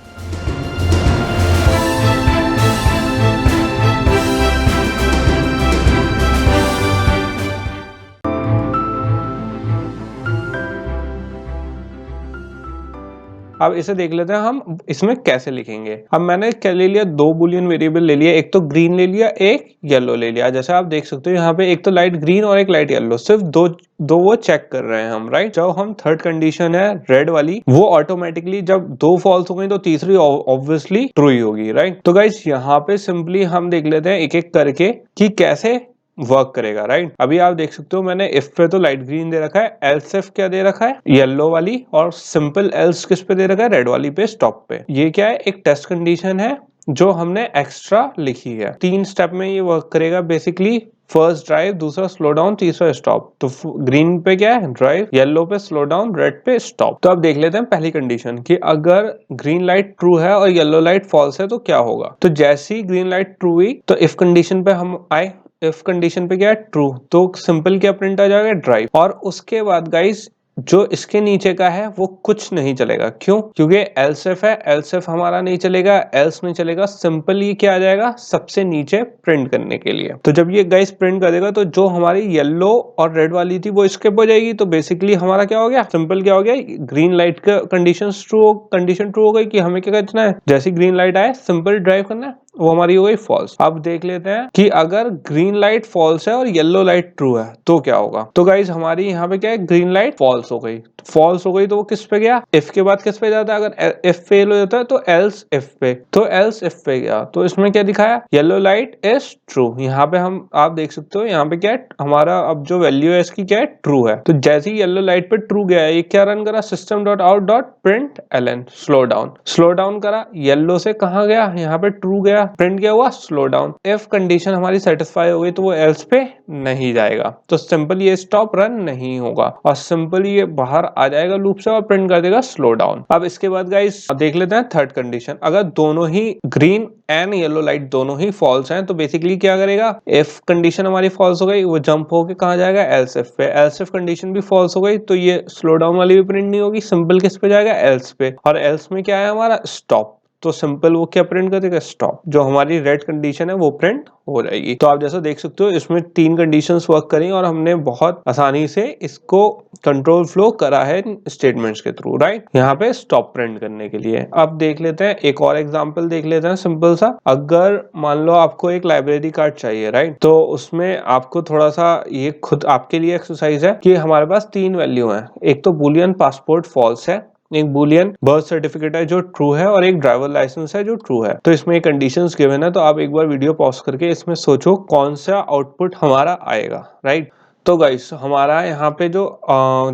अब इसे देख लेते हैं हम इसमें कैसे लिखेंगे। अब मैंने क्या ले लिया, 2 बुलियन वेरिएबल ले लिया, एक तो ग्रीन ले लिया, एक येलो ले लिया। जैसे आप देख सकते हो यहाँ पे एक तो लाइट ग्रीन और एक लाइट येलो, सिर्फ दो वो चेक कर रहे हैं हम, राइट। जब हम थर्ड कंडीशन है रेड वाली, वो ऑटोमेटिकली जब 2 फॉल्स हो गई तो तीसरी ऑब्वियसली ट्रू ही होगी, राइट। तो गाइस यहाँ पे सिंपली हम देख लेते हैं एक एक करके कि कैसे वर्क करेगा, राइट। अभी आप देख सकते हो मैंने इफ पे तो लाइट ग्रीन दे रखा है, एल्स इफ क्या दे रखा है, येलो वाली, और सिंपल एल्स किस पे दे रखा है, रेड वाली पे, स्टॉप पे। ये क्या है, एक टेस्ट कंडीशन है जो हमने एक्स्ट्रा लिखी है। 3 स्टेप में ये वर्क करेगा बेसिकली। फर्स्ट ड्राइव, दूसरा स्लो डाउन, तीसरा स्टॉप। तो ग्रीन पे क्या है, ड्राइव, येलो पे स्लो डाउन, रेड पे स्टॉप। तो अब देख लेते हैं पहली कंडीशन कि अगर ग्रीन लाइट ट्रू है और येलो लाइट फॉल्स है तो क्या होगा। तो जैसे ही ग्रीन लाइट ट्रू हुई तो इफ कंडीशन पे हम आए, इफ कंडीशन पे क्या है, ट्रू, तो सिंपल क्या प्रिंट आ जाएगा, ड्राइव। और उसके बाद गाइस जो इसके नीचे का है वो कुछ नहीं चलेगा, क्यों, क्योंकि एल्स इफ है, एल्स इफ हमारा नहीं चलेगा, एल्स नहीं चलेगा, सिंपल ये क्या आ जाएगा, सबसे नीचे प्रिंट करने के लिए। तो जब ये गाइस प्रिंट कर देगा तो जो हमारी येलो और रेड वाली थी वो स्किप हो जाएगी। तो बेसिकली हमारा क्या हो गया, सिंपल क्या हो गया, ग्रीन लाइट का कंडीशन ट्रू हो गई कि हमें क्या करना है, जैसी ग्रीन लाइट आए सिंपल ड्राइव करना है, वो हमारी हो गई फॉल्स। अब देख लेते हैं कि अगर ग्रीन लाइट फॉल्स है और येलो लाइट ट्रू है तो क्या होगा। तो गाइज हमारी यहाँ पे क्या है, ग्रीन लाइट फॉल्स हो गई, फॉल्स हो गई तो वो किस पे गया, इफ के बाद किस पे जाता है, अगर इफ फेल हो जाता है तो एल्स इफ पे, तो एल्स इफ पे गया। तो इसमें क्या दिखाया, येलो लाइट इज ट्रू। यहाँ पे हम आप देख सकते हो यहाँ पे क्या है, हमारा अब जो वैल्यू है इसकी क्या है, ट्रू है। तो जैसे ही येलो लाइट पे ट्रू गया, ये क्या रन करा, system dot out dot println slow down करा, येलो से कहाँ गया, यहाँ पे ट्रू गया, प्रिंट क्या हुआ, स्लो डाउन। इफ कंडीशन हमारी सेटिस्फाई हो गई तो वो एल्स पे नहीं जाएगा, तो सिंपल ये स्टॉप रन नहीं होगा और सिंपल ये बाहर आ जाएगा लूप से और प्रिंट कर देगा स्लो डाउन। अब इसके बाद गाइस देख लेते हैं थर्ड कंडीशन, अगर दोनों ही ग्रीन एंड येलो लाइट दोनों ही फॉल्स हैं तो बेसिकली क्या करेगा, इफ कंडीशन हमारी फॉल्स हो गई वो जंप होके कहाँ जाएगा, एल्स इफ पे। एल्स इफ कंडीशन भी फॉल्स हो गई तो ये स्लो डाउन वाली भी प्रिंट नहीं होगी, सिंपल किस पे जाएगा, एल्स पे। और एल्स में क्या है हमारा, स्टॉप, तो सिंपल वो क्या प्रिंट कर देगा, स्टॉप। जो हमारी रेड कंडीशन है वो प्रिंट हो जाएगी। तो आप जैसा देख सकते हो इसमें 3 कंडीशंस वर्क करी और हमने बहुत आसानी से इसको कंट्रोल फ्लो करा है स्टेटमेंट्स के थ्रू, राइट। यहाँ पे स्टॉप प्रिंट करने के लिए अब देख लेते हैं एक और एग्जांपल देख लेते हैं सिंपल सा। अगर मान लो आपको एक लाइब्रेरी कार्ड चाहिए, राइट, तो उसमें आपको थोड़ा सा ये खुद आपके लिए एक्सरसाइज है कि हमारे पास 3 वैल्यू है, एक तो बूलियन पासपोर्ट फॉल्स है, एक बूलियन बर्थ सर्टिफिकेट है जो ट्रू है और एक ड्राइवर लाइसेंस है जो ट्रू है। तो इसमें कंडीशंस गिवन है, तो आप एक बार वीडियो पॉज करके इसमें सोचो कौन सा आउटपुट हमारा आएगा, राइट। तो गाइस हमारा यहाँ पे जो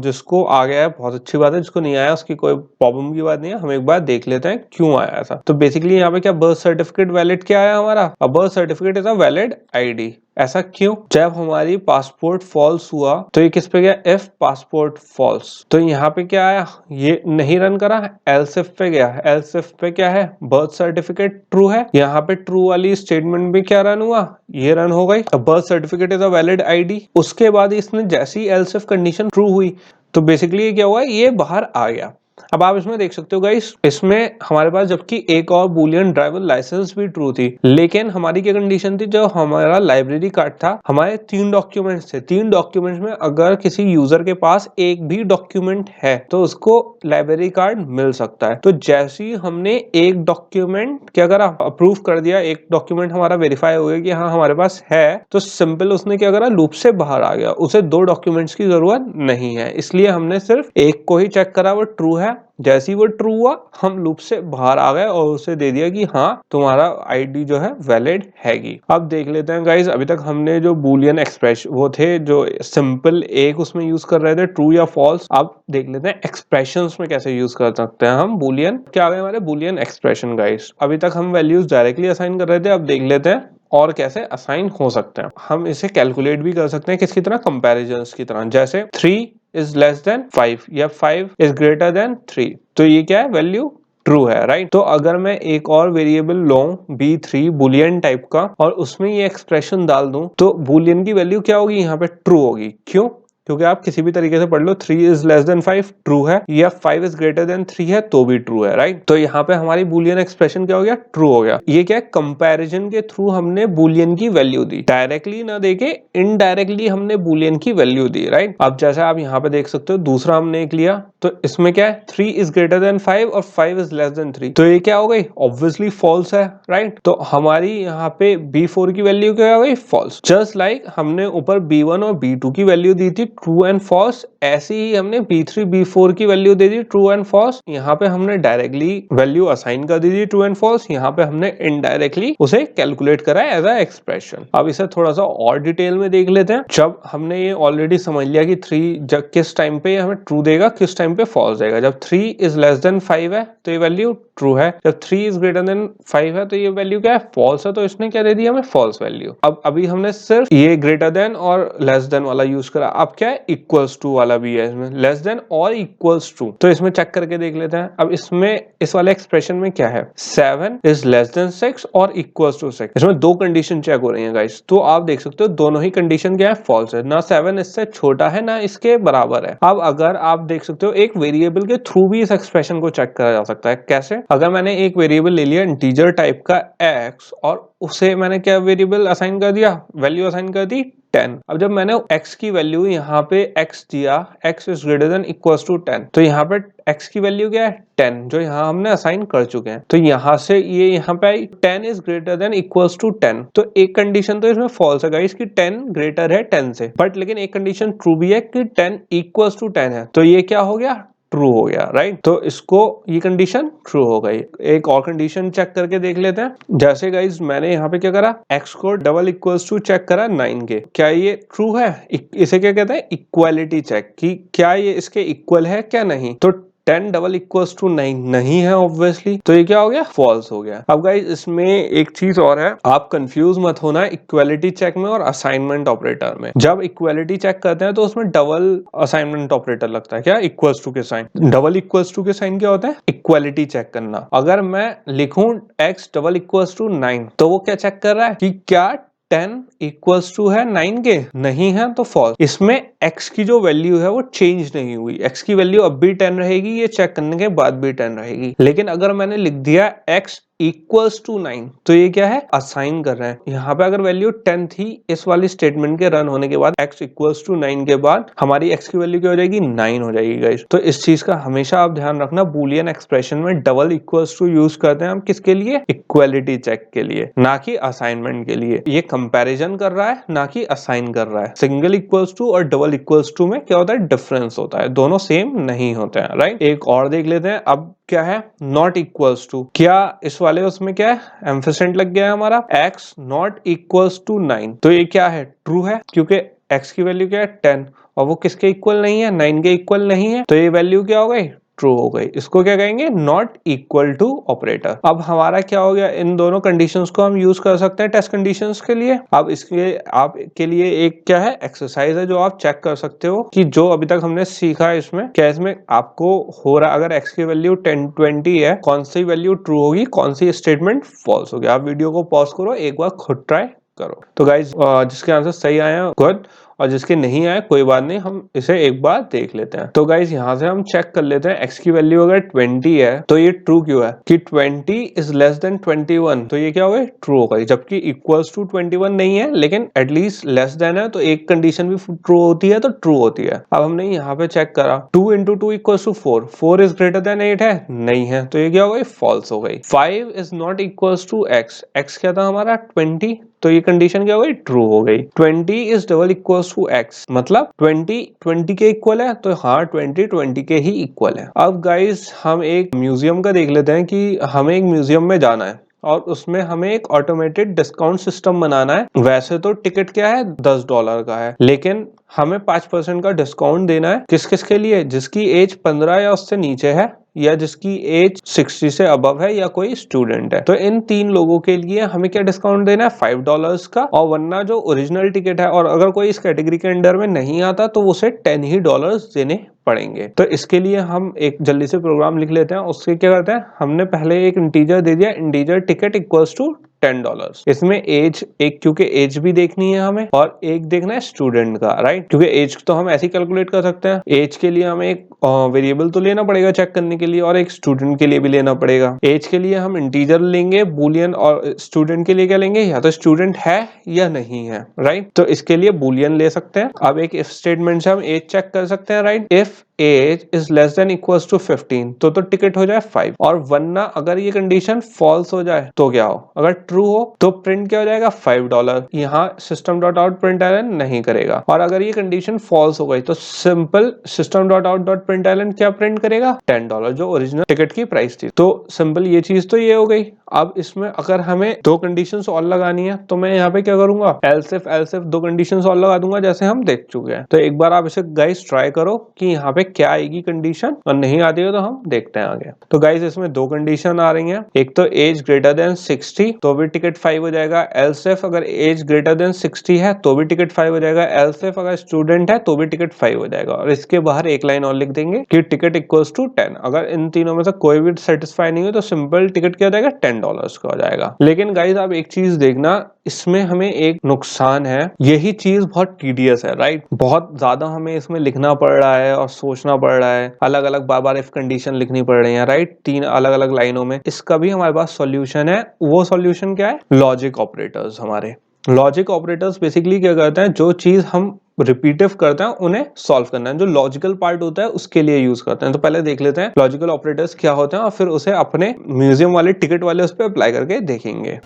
जिसको आ गया है बहुत अच्छी बात है, जिसको नहीं आया उसकी कोई प्रॉब्लम की बात नहीं है। हम एक बार देख लेते हैं क्यों आया ऐसा। तो बेसिकली यहाँ पे क्या बर्थ सर्टिफिकेट वैलिड क्या आया हमारा, birth certificate is a valid ID. ऐसा क्यों, जब हमारी पासपोर्ट फॉल्स हुआ तो ये किस पे गया, इफ पासपोर्ट फॉल्स। तो यहाँ पे क्या आया, ये नहीं रन करा, एल्स इफ पे गया। एल्स इफ पे क्या है, बर्थ सर्टिफिकेट ट्रू है, यहाँ पे ट्रू वाली स्टेटमेंट भी क्या रन हुआ, ये रन हो गई। Birth certificate is a valid ID. उसके बाद इसने जैसी एल्स इफ कंडीशन ट्रू हुई तो बेसिकली क्या हुआ, ये बाहर आ गया। अब आप इसमें देख सकते हो गाइस, इसमें हमारे पास जबकि एक और बूलियन ड्राइवर लाइसेंस भी ट्रू थी, लेकिन हमारी क्या कंडीशन थी, जो हमारा लाइब्रेरी कार्ड था, हमारे 3 डॉक्यूमेंट्स थे। 3 डॉक्यूमेंट्स में अगर किसी यूजर के पास एक भी डॉक्यूमेंट है तो उसको लाइब्रेरी कार्ड मिल सकता है। तो जैसे ही हमने एक डॉक्यूमेंट क्या करा, अप्रूव कर दिया, एक डॉक्यूमेंट हमारा वेरीफाई हो गया कि हाँ हमारे पास है, तो सिंपल उसने क्या करा, लूप से बाहर आ गया, उसे 2 डॉक्यूमेंट्स की जरूरत नहीं है, इसलिए हमने सिर्फ एक को ही चेक करा, वो ट्रू है। जैसे ही वो ट्रू हुआ हम लूप से बाहर आ गए और उसे दे दिया कि हाँ तुम्हारा आईडी जो है वैलिड हैगी। अब देख लेते हैं गाइस, अभी तक हमने जो बूलियन एक्सप्रेशन वो थे जो सिंपल एक उसमें यूज कर रहे थे ट्रू या फॉल्स, अब देख लेते हैं एक्सप्रेशंस में कैसे यूज कर सकते हैं हम बूलियन। क्या आ गए हमारे बूलियन एक्सप्रेशन गाइस। अभी तक हम वैल्यूज डायरेक्टली असाइन कर रहे थे, अब देख लेते हैं और कैसे असाइन हो सकते हैं। हम इसे कैलकुलेट भी कर सकते हैं किसकी तरह, कंपैरिजंस की तरह। जैसे 3 इज लेस देन 5 या 5 इज ग्रेटर देन 3, तो ये क्या है, वैल्यू ट्रू है, राइट। तो अगर मैं एक और वेरिएबल लूं B3 बुलियन टाइप का और उसमें ये एक्सप्रेशन डाल दूं तो बुलियन की वैल्यू क्या होगी, यहाँ पे ट्रू होगी। क्यों, क्योंकि आप किसी भी तरीके से पढ़ लो, 3 इज लेस देन 5 ट्रू है, या 5 इज ग्रेटर देन 3 है तो भी ट्रू है, राइट। तो यहाँ पे हमारी बुलियन एक्सप्रेशन क्या हो गया, ट्रू हो गया। ये क्या है, कंपैरिजन के थ्रू हमने बुलियन की वैल्यू दी, डायरेक्टली ना देके इनडायरेक्टली हमने बुलियन की वैल्यू दी, राइट। अब जैसे आप यहाँ पे देख सकते हो दूसरा हमने एक लिया, तो इसमें क्या है, 3 इज ग्रेटर देन 5 और 5 इज लेस देन 3, तो ये क्या हो गई, ऑब्वियसली फॉल्स है, राइट। तो हमारी यहाँ पे B4 की वैल्यू क्या हो गई, फॉल्स। जस्ट लाइक हमने ऊपर B1 और B2 की वैल्यू दी थी ट्रू एंड फॉल्स, ऐसे ही हमने B3 B4 की वैल्यू दे दी ट्रू एंड फॉल्स। यहाँ पे हमने डायरेक्टली वैल्यू असाइन कर दी थी ट्रू एंड फॉल्स, यहाँ पे हमने इनडायरेक्टली उसे कैलकुलेट करा एज अ एक्सप्रेशन। अब इसे थोड़ा सा और डिटेल में देख लेते हैं। जब हमने ये ऑलरेडी समझ लिया कि 3 जब किस टाइम पे हमें ट्रू देगा, किस टाइम पे फॉल्स देगा। जब 3 इज लेस देन 5 है तो ये वैल्यू ट्रू है, जब 3 इज ग्रेटर देन 5 है तो ये वैल्यू क्या है, फॉल्स है, तो इसने क्या दे दिया हमें, फॉल्स वैल्यू। अब अभी हमने सिर्फ ये ग्रेटर देन और लेस देन वाला यूज करा, अब क्या है, इक्वल्स टू वाला भी है इसमें, लेस देन और इक्वल्स टू। तो इसमें चेक करके देख लेते हैं। अब इसमें इस वाले एक्सप्रेशन में क्या है, 7 इज लेस देन 6 और इक्वल्स टू 6, इसमें 2 कंडीशन चेक हो रही है गाइस। तो आप देख सकते हो दोनों ही कंडीशन क्या है, फॉल्स है, ना 7 इससे छोटा है ना इसके बराबर है। अब अगर आप देख सकते हो एक वेरिएबल के थ्रू भी इस एक्सप्रेशन को चेक करा जा सकता है। कैसे, अगर मैंने एक वेरिएबल ले लिया इंटीजर टाइप का x और उसे मैंने क्या वेरिएबल असाइन कर दिया, वैल्यू असाइन कर दी 10। अब जब मैंने x की वैल्यू यहाँ पे x दिया, x is greater than equals to 10, तो यहाँ पे x की वैल्यू क्या है, 10, जो यहाँ हमने असाइन कर चुके हैं। तो यहाँ से ये यहाँ पे I 10 is greater than equals to 10, तो एक कंडीशन तो इसमें फॉल्स है गाइस कि 10 ग्रेटर है 10 से, बट लेकिन एक कंडीशन ट्रू भी है कि 10 इक्वल्स टू 10 है, तो ये क्या हो गया, ट्रू हो गया, राइट। तो इसको ये कंडीशन ट्रू हो गई। एक और कंडीशन चेक करके देख लेते हैं। जैसे गाइस मैंने यहाँ पे क्या करा, x को डबल इक्वल्स टू चेक करा 9 के, क्या ये ट्रू है, इसे क्या कहते हैं, इक्वालिटी चेक, कि क्या ये इसके इक्वल है क्या नहीं। तो 10 डबल इक्वल्स टू 9 नहीं है ऑब्वियसली, तो ये क्या हो गया, फॉल्स हो गया। अब गाइस इसमें एक चीज और है, आप कंफ्यूज मत होना इक्वालिटी चेक में और असाइनमेंट ऑपरेटर में। जब इक्वालिटी चेक करते हैं तो उसमें डबल असाइनमेंट ऑपरेटर लगता है, क्या इक्वल्स टू के साइन। डबल इक्वल्स टू के साइन क्या होता है, इक्वालिटी चेक करना। अगर मैं लिखूं x डबल इक्वल्स टू 9 तो वो क्या चेक कर रहा है कि क्या 10 इक्वल्स टू है 9 के, नहीं है तो फॉल्स। इसमें x की जो वैल्यू है वो चेंज नहीं हुई, x की वैल्यू अब भी 10 रहेगी, ये चेक करने के बाद भी 10 रहेगी। लेकिन अगर मैंने लिख दिया x इक्वल्स टू 9 तो ये क्या है, असाइन कर रहे हैं। यहाँ पे अगर वैल्यू 10 थी, इस वाली स्टेटमेंट के रन होने के बाद x इक्वल्स टू 9 के बाद हमारी x की वैल्यू क्या हो जाएगी, 9 हो जाएगी गाइस। तो इस चीज का हमेशा आप ध्यान रखना, बूलियन एक्सप्रेशन में डबल इक्वल्स टू यूज करते हैं हम किसके लिए, इक्वालिटी चेक के लिए, ना कि असाइनमेंट के लिए। ये कंपैरिजन कर रहा है ना कि असाइन कर रहा है। सिंगल इक्वल्स टू और डबल इक्वल्स टू में क्या होता है, डिफरेंस होता है, दोनों सेम नहीं होते हैं, राइट। एक और देख लेते हैं। अब क्या है, नॉट इक्वल्स टू, क्या इस वाले उसमें क्या है, एम्फिसेंट लग गया है हमारा, x नॉट इक्वल्स टू 9 तो ये क्या है, ट्रू है, क्योंकि x की वैल्यू क्या है 10 और वो किसके इक्वल नहीं है, 9 के इक्वल नहीं है, तो ये वैल्यू क्या हो गई, ट्रू हो गई। इसको क्या कहेंगे, नॉट इक्वल टू ऑपरेटर। अब हमारा क्या हो गया, इन दोनों कंडीशंस को हम यूज कर सकते हैं टेस्ट कंडीशंस के लिए। अब इसके आपके लिए एक क्या है, एक्सरसाइज है जो आप चेक कर सकते हो कि जो अभी तक हमने सीखा है इसमें क्या, इसमें आपको हो रहा, अगर x की वैल्यू 10 20 है, कौन सी वैल्यू ट्रू होगी, कौन सी स्टेटमेंट फॉल्स होगी। आप वीडियो को पॉज करो, एक बार खुद ट्राई करो। तो गाइज जिसके आंसर सही आए हैं गुड, और जिसके नहीं आए कोई बात नहीं, हम इसे एक बार देख लेते हैं। तो गाइज यहाँ से हम चेक कर लेते हैं, x की वैल्यू अगर 20 है तो ये ट्रू क्यों है, कि 20 इज लेस देन 21 तो ये क्या होगा, ट्रू होगा। जबकि इक्वल्स टू 21 नहीं है, लेकिन एटलीस्ट लेस देन है, तो एक कंडीशन भी ट्रू होती है, तो ट्रू होती है। अब हमने यहाँ पे चेक करा 2 into 2 equals to 4, 4 is greater than 8 है, नहीं है, तो ये क्या हो गई, फॉल्स हो गई। 5 is not equals to x, x क्या था हमारा 20, तो ये कंडीशन क्या हो गई, ट्रू हो गई। 20 is double equals to x, मतलब 20 20 के इक्वल है, तो हाँ 20 20 के ही इक्वल है। अब गाइस हम एक म्यूजियम का देख लेते हैं कि हमें एक म्यूजियम में जाना है और उसमें हमें एक ऑटोमेटेड डिस्काउंट सिस्टम बनाना है। वैसे तो टिकट क्या है, $10 का है, लेकिन हमें 5% का डिस्काउंट देना है। किस किस के लिए, जिसकी एज 15 या उससे नीचे है, या जिसकी एज 60 से अबव है, या कोई स्टूडेंट है। तो इन 3 लोगों के लिए हमें क्या डिस्काउंट देना है, $5 का। और वरना जो ओरिजिनल टिकट है, और अगर कोई इस कैटेगरी के अंडर में नहीं आता तो उसे $10 ही देने पड़ेंगे। तो इसके लिए हम एक जल्दी से प्रोग्राम लिख लेते हैं। उसके क्या करते हैं, हमने पहले एक इंटीजर दे दिया, इंटीजर टिकट इक्वल्स टू $10। इसमें एज एक, क्योंकि एज भी देखनी है हमें, और एक देखना है स्टूडेंट का, राइट, क्योंकि एज तो हम ऐसे कैलकुलेट कर सकते हैं। एज के लिए हमें एक वेरिएबल तो लेना पड़ेगा चेक करने के लिए, और एक स्टूडेंट के लिए भी लेना पड़ेगा। एज के लिए हम इंटीजर लेंगे बूलियन, और स्टूडेंट के लिए क्या लेंगे, या तो स्टूडेंट है या नहीं है, राइट। तो इसके लिए बूलियन ले सकते हैं। अब एक इफ स्टेटमेंट से हम एज चेक कर सकते हैं, right. If age is less than equals to 15 तो टिकट हो जाए 5, और वरना अगर ये कंडीशन फॉल्स हो जाए तो क्या हो, अगर ट्रू हो तो प्रिंट क्या हो जाएगा, $5। यहाँ system dot out print Elon नहीं करेगा। और अगर ये कंडीशन फॉल्स हो गई तो simple system dot out dot println क्या प्रिंट करेगा, $10 जो ओरिजिनल टिकट की प्राइस थी। तो सिंपल ये चीज तो ये हो गई। अब इसमें अगर हमें 2 कंडीशंस और लगानी है तो मैं यहाँ पे क्या करूंगा, एल्स इफ 2 कंडीशंस और लगा दूंगा, जैसे हम देख चुके हैं। तो एक बार आप इसे गाइस ट्राई करो कि यहाँ पे क्या आएगी कंडीशन, और नहीं आती है तो हम देखते हैं आगे। तो गाइस इसमें 2 कंडीशन आ रही हैं। एक तो एज ग्रेटर देन 60 तो भी टिकट 5 हो जाएगा। एल्स इफ अगर एज ग्रेटर देन 60 है तो भी टिकट 5 हो जाएगा। एल्स इफ अगर स्टूडेंट है तो भी टिकट 5 हो जाएगा। और इसके बाहर एक लाइन और लिख देंगे कि टिकट इक्वल्स टू 10। अगर इन तीनों में से कोई भी सेटिस्फाई नहीं हो तो सिंपल टिकट क्या हो जाएगा, $10 का हो जाएगा। लेकिन गाइस आप एक चीज देखना, इसमें हमें एक नुकसान है, यही चीज बहुत टीडियस है, राइट। बहुत ज्यादा हमें इसमें लिखना पड़ रहा है और सोचना पड़ रहा है, अलग अलग बार बार इफ कंडीशन लिखनी पड़ रही है, राइट, 3 अलग अलग लाइनों में। इसका भी हमारे पास सॉल्यूशन है। वो सॉल्यूशन क्या है, लॉजिक ऑपरेटर्स। हमारे लॉजिक ऑपरेटर्स बेसिकली क्या करते हैं, जो चीज हम रिपीटिव करते हैं उन्हें सॉल्व करना है, जो लॉजिकल पार्ट होता है उसके लिए यूज करते हैं। तो पहले देख लेते हैं लॉजिकल ऑपरेटर्स क्या होते हैं, और फिर उसे अपने म्यूजियम वाले टिकट वाले उस पर अप्लाई करके देखेंगे।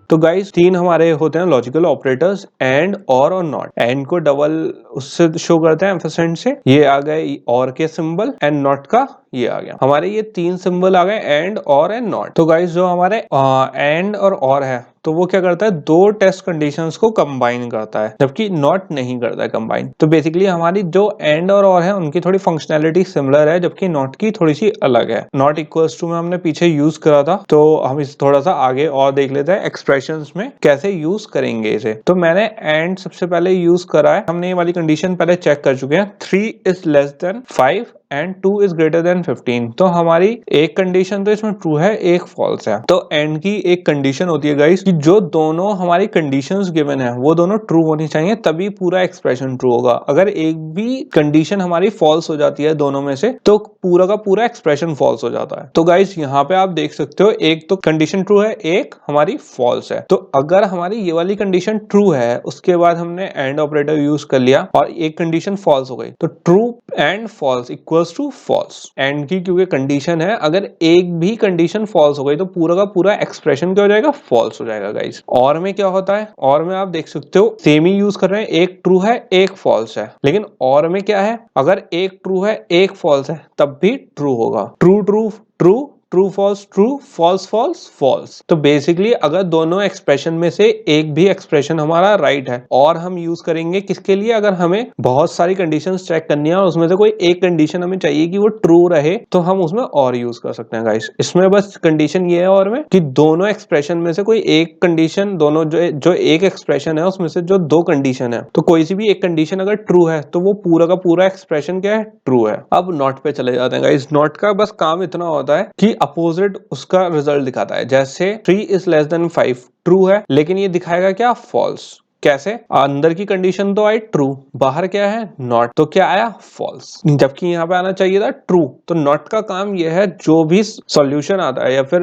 तो गाइस 3 हमारे होते हैं लॉजिकल ऑपरेटर्स, एंड, और नॉट। एंड को डबल उससे शो करते हैं एम्फरसेंट से, ये आ गए और के सिंबल, एंड नॉट का ये आ गया। हमारे ये 3 सिंबल आ गए, एंड, और एंड नॉट। तो गाइस जो हमारे एंड और है तो वो क्या करता है, 2 टेस्ट कंडीशंस को कंबाइन करता है, जबकि नॉट नहीं करता है कंबाइन। तो बेसिकली हमारी जो एंड और है उनकी थोड़ी फंक्शनैलिटी सिमिलर है, जबकि नॉट की थोड़ी सी अलग है। नॉट इक्वल्स टू में हमने पीछे यूज करा था, तो हम इसे थोड़ा सा आगे और देख लेते हैं एक्सप्रेशंस में कैसे यूज करेंगे इसे। तो मैंने एंड सबसे पहले यूज करा है, हमने ये वाली कंडीशन पहले चेक कर चुके हैं, 3 is less then 5 and 2 is greater then 15। तो हमारी एक कंडीशन तो इसमें ट्रू है, एक फॉल्स है। तो एंड की एक कंडीशन होती है गाइस कि जो दोनों हमारी कंडीशंस गिवन है वो दोनों ट्रू होनी चाहिए, तभी पूरा एक्सप्रेशन ट्रू होगा। अगर एक भी कंडीशन हमारी फॉल्स हो जाती है दोनों में से, तो पूरा का पूरा एक्सप्रेशन फॉल्स हो जाता है। तो गाइस यहाँ पे आप देख सकते हो, एक तो कंडीशन ट्रू है, एक हमारी फॉल्स है। तो अगर हमारी ये वाली कंडीशन ट्रू है, उसके बाद हमने एंड ऑपरेटर यूज कर लिया और एक कंडीशन फॉल्स हो गई, तो true and false equals to false. And की क्योंकि कंडीशन है, अगर एक भी कंडीशन फॉल्स हो गई तो पूरा का पूरा एक्सप्रेशन क्या हो जाएगा, फॉल्स हो जाएगा गाइस। और में क्या होता है, और में आप देख सकते हो सेम ही यूज कर रहे हैं, एक ट्रू है एक फॉल्स है, लेकिन और में क्या है, अगर एक ट्रू है एक फॉल्स है तब भी ट्रू होगा। True true true, true false true, false false false. तो बेसिकली अगर दोनों एक्सप्रेशन में से एक भी एक्सप्रेशन हमारा राइट है, और हम यूज करेंगे किसके लिए, अगर हमें बहुत सारी कंडीशंस चेक करनी है और उसमें से कोई एक कंडीशन हमें चाहिए कि वो ट्रू रहे, तो हम उसमें और यूज कर सकते हैं गाइस। इसमें बस कंडीशन ये है और में कि दोनों एक्सप्रेशन में से कोई एक कंडीशन, दोनों जो एक एक्सप्रेशन है उसमें से जो 2 कंडीशन है, तो कोई सी भी एक कंडीशन अगर ट्रू है तो वो पूरा का पूरा एक्सप्रेशन क्या है, ट्रू है। अब नॉट पे चले जाते हैं गाइस। नॉट का बस काम इतना होता है कि अपोजिट उसका रिजल्ट दिखाता है। जैसे 3 इज लेस देन 5 ट्रू है, लेकिन ये दिखाएगा क्या, फॉल्स। कैसे, अंदर की कंडीशन तो आई ट्रू, बाहर क्या है, नॉट, तो क्या आया, फॉल्स, जबकि यहाँ पे आना चाहिए था ट्रू। तो नॉट का काम यह है, जो भी सॉल्यूशन आता है या फिर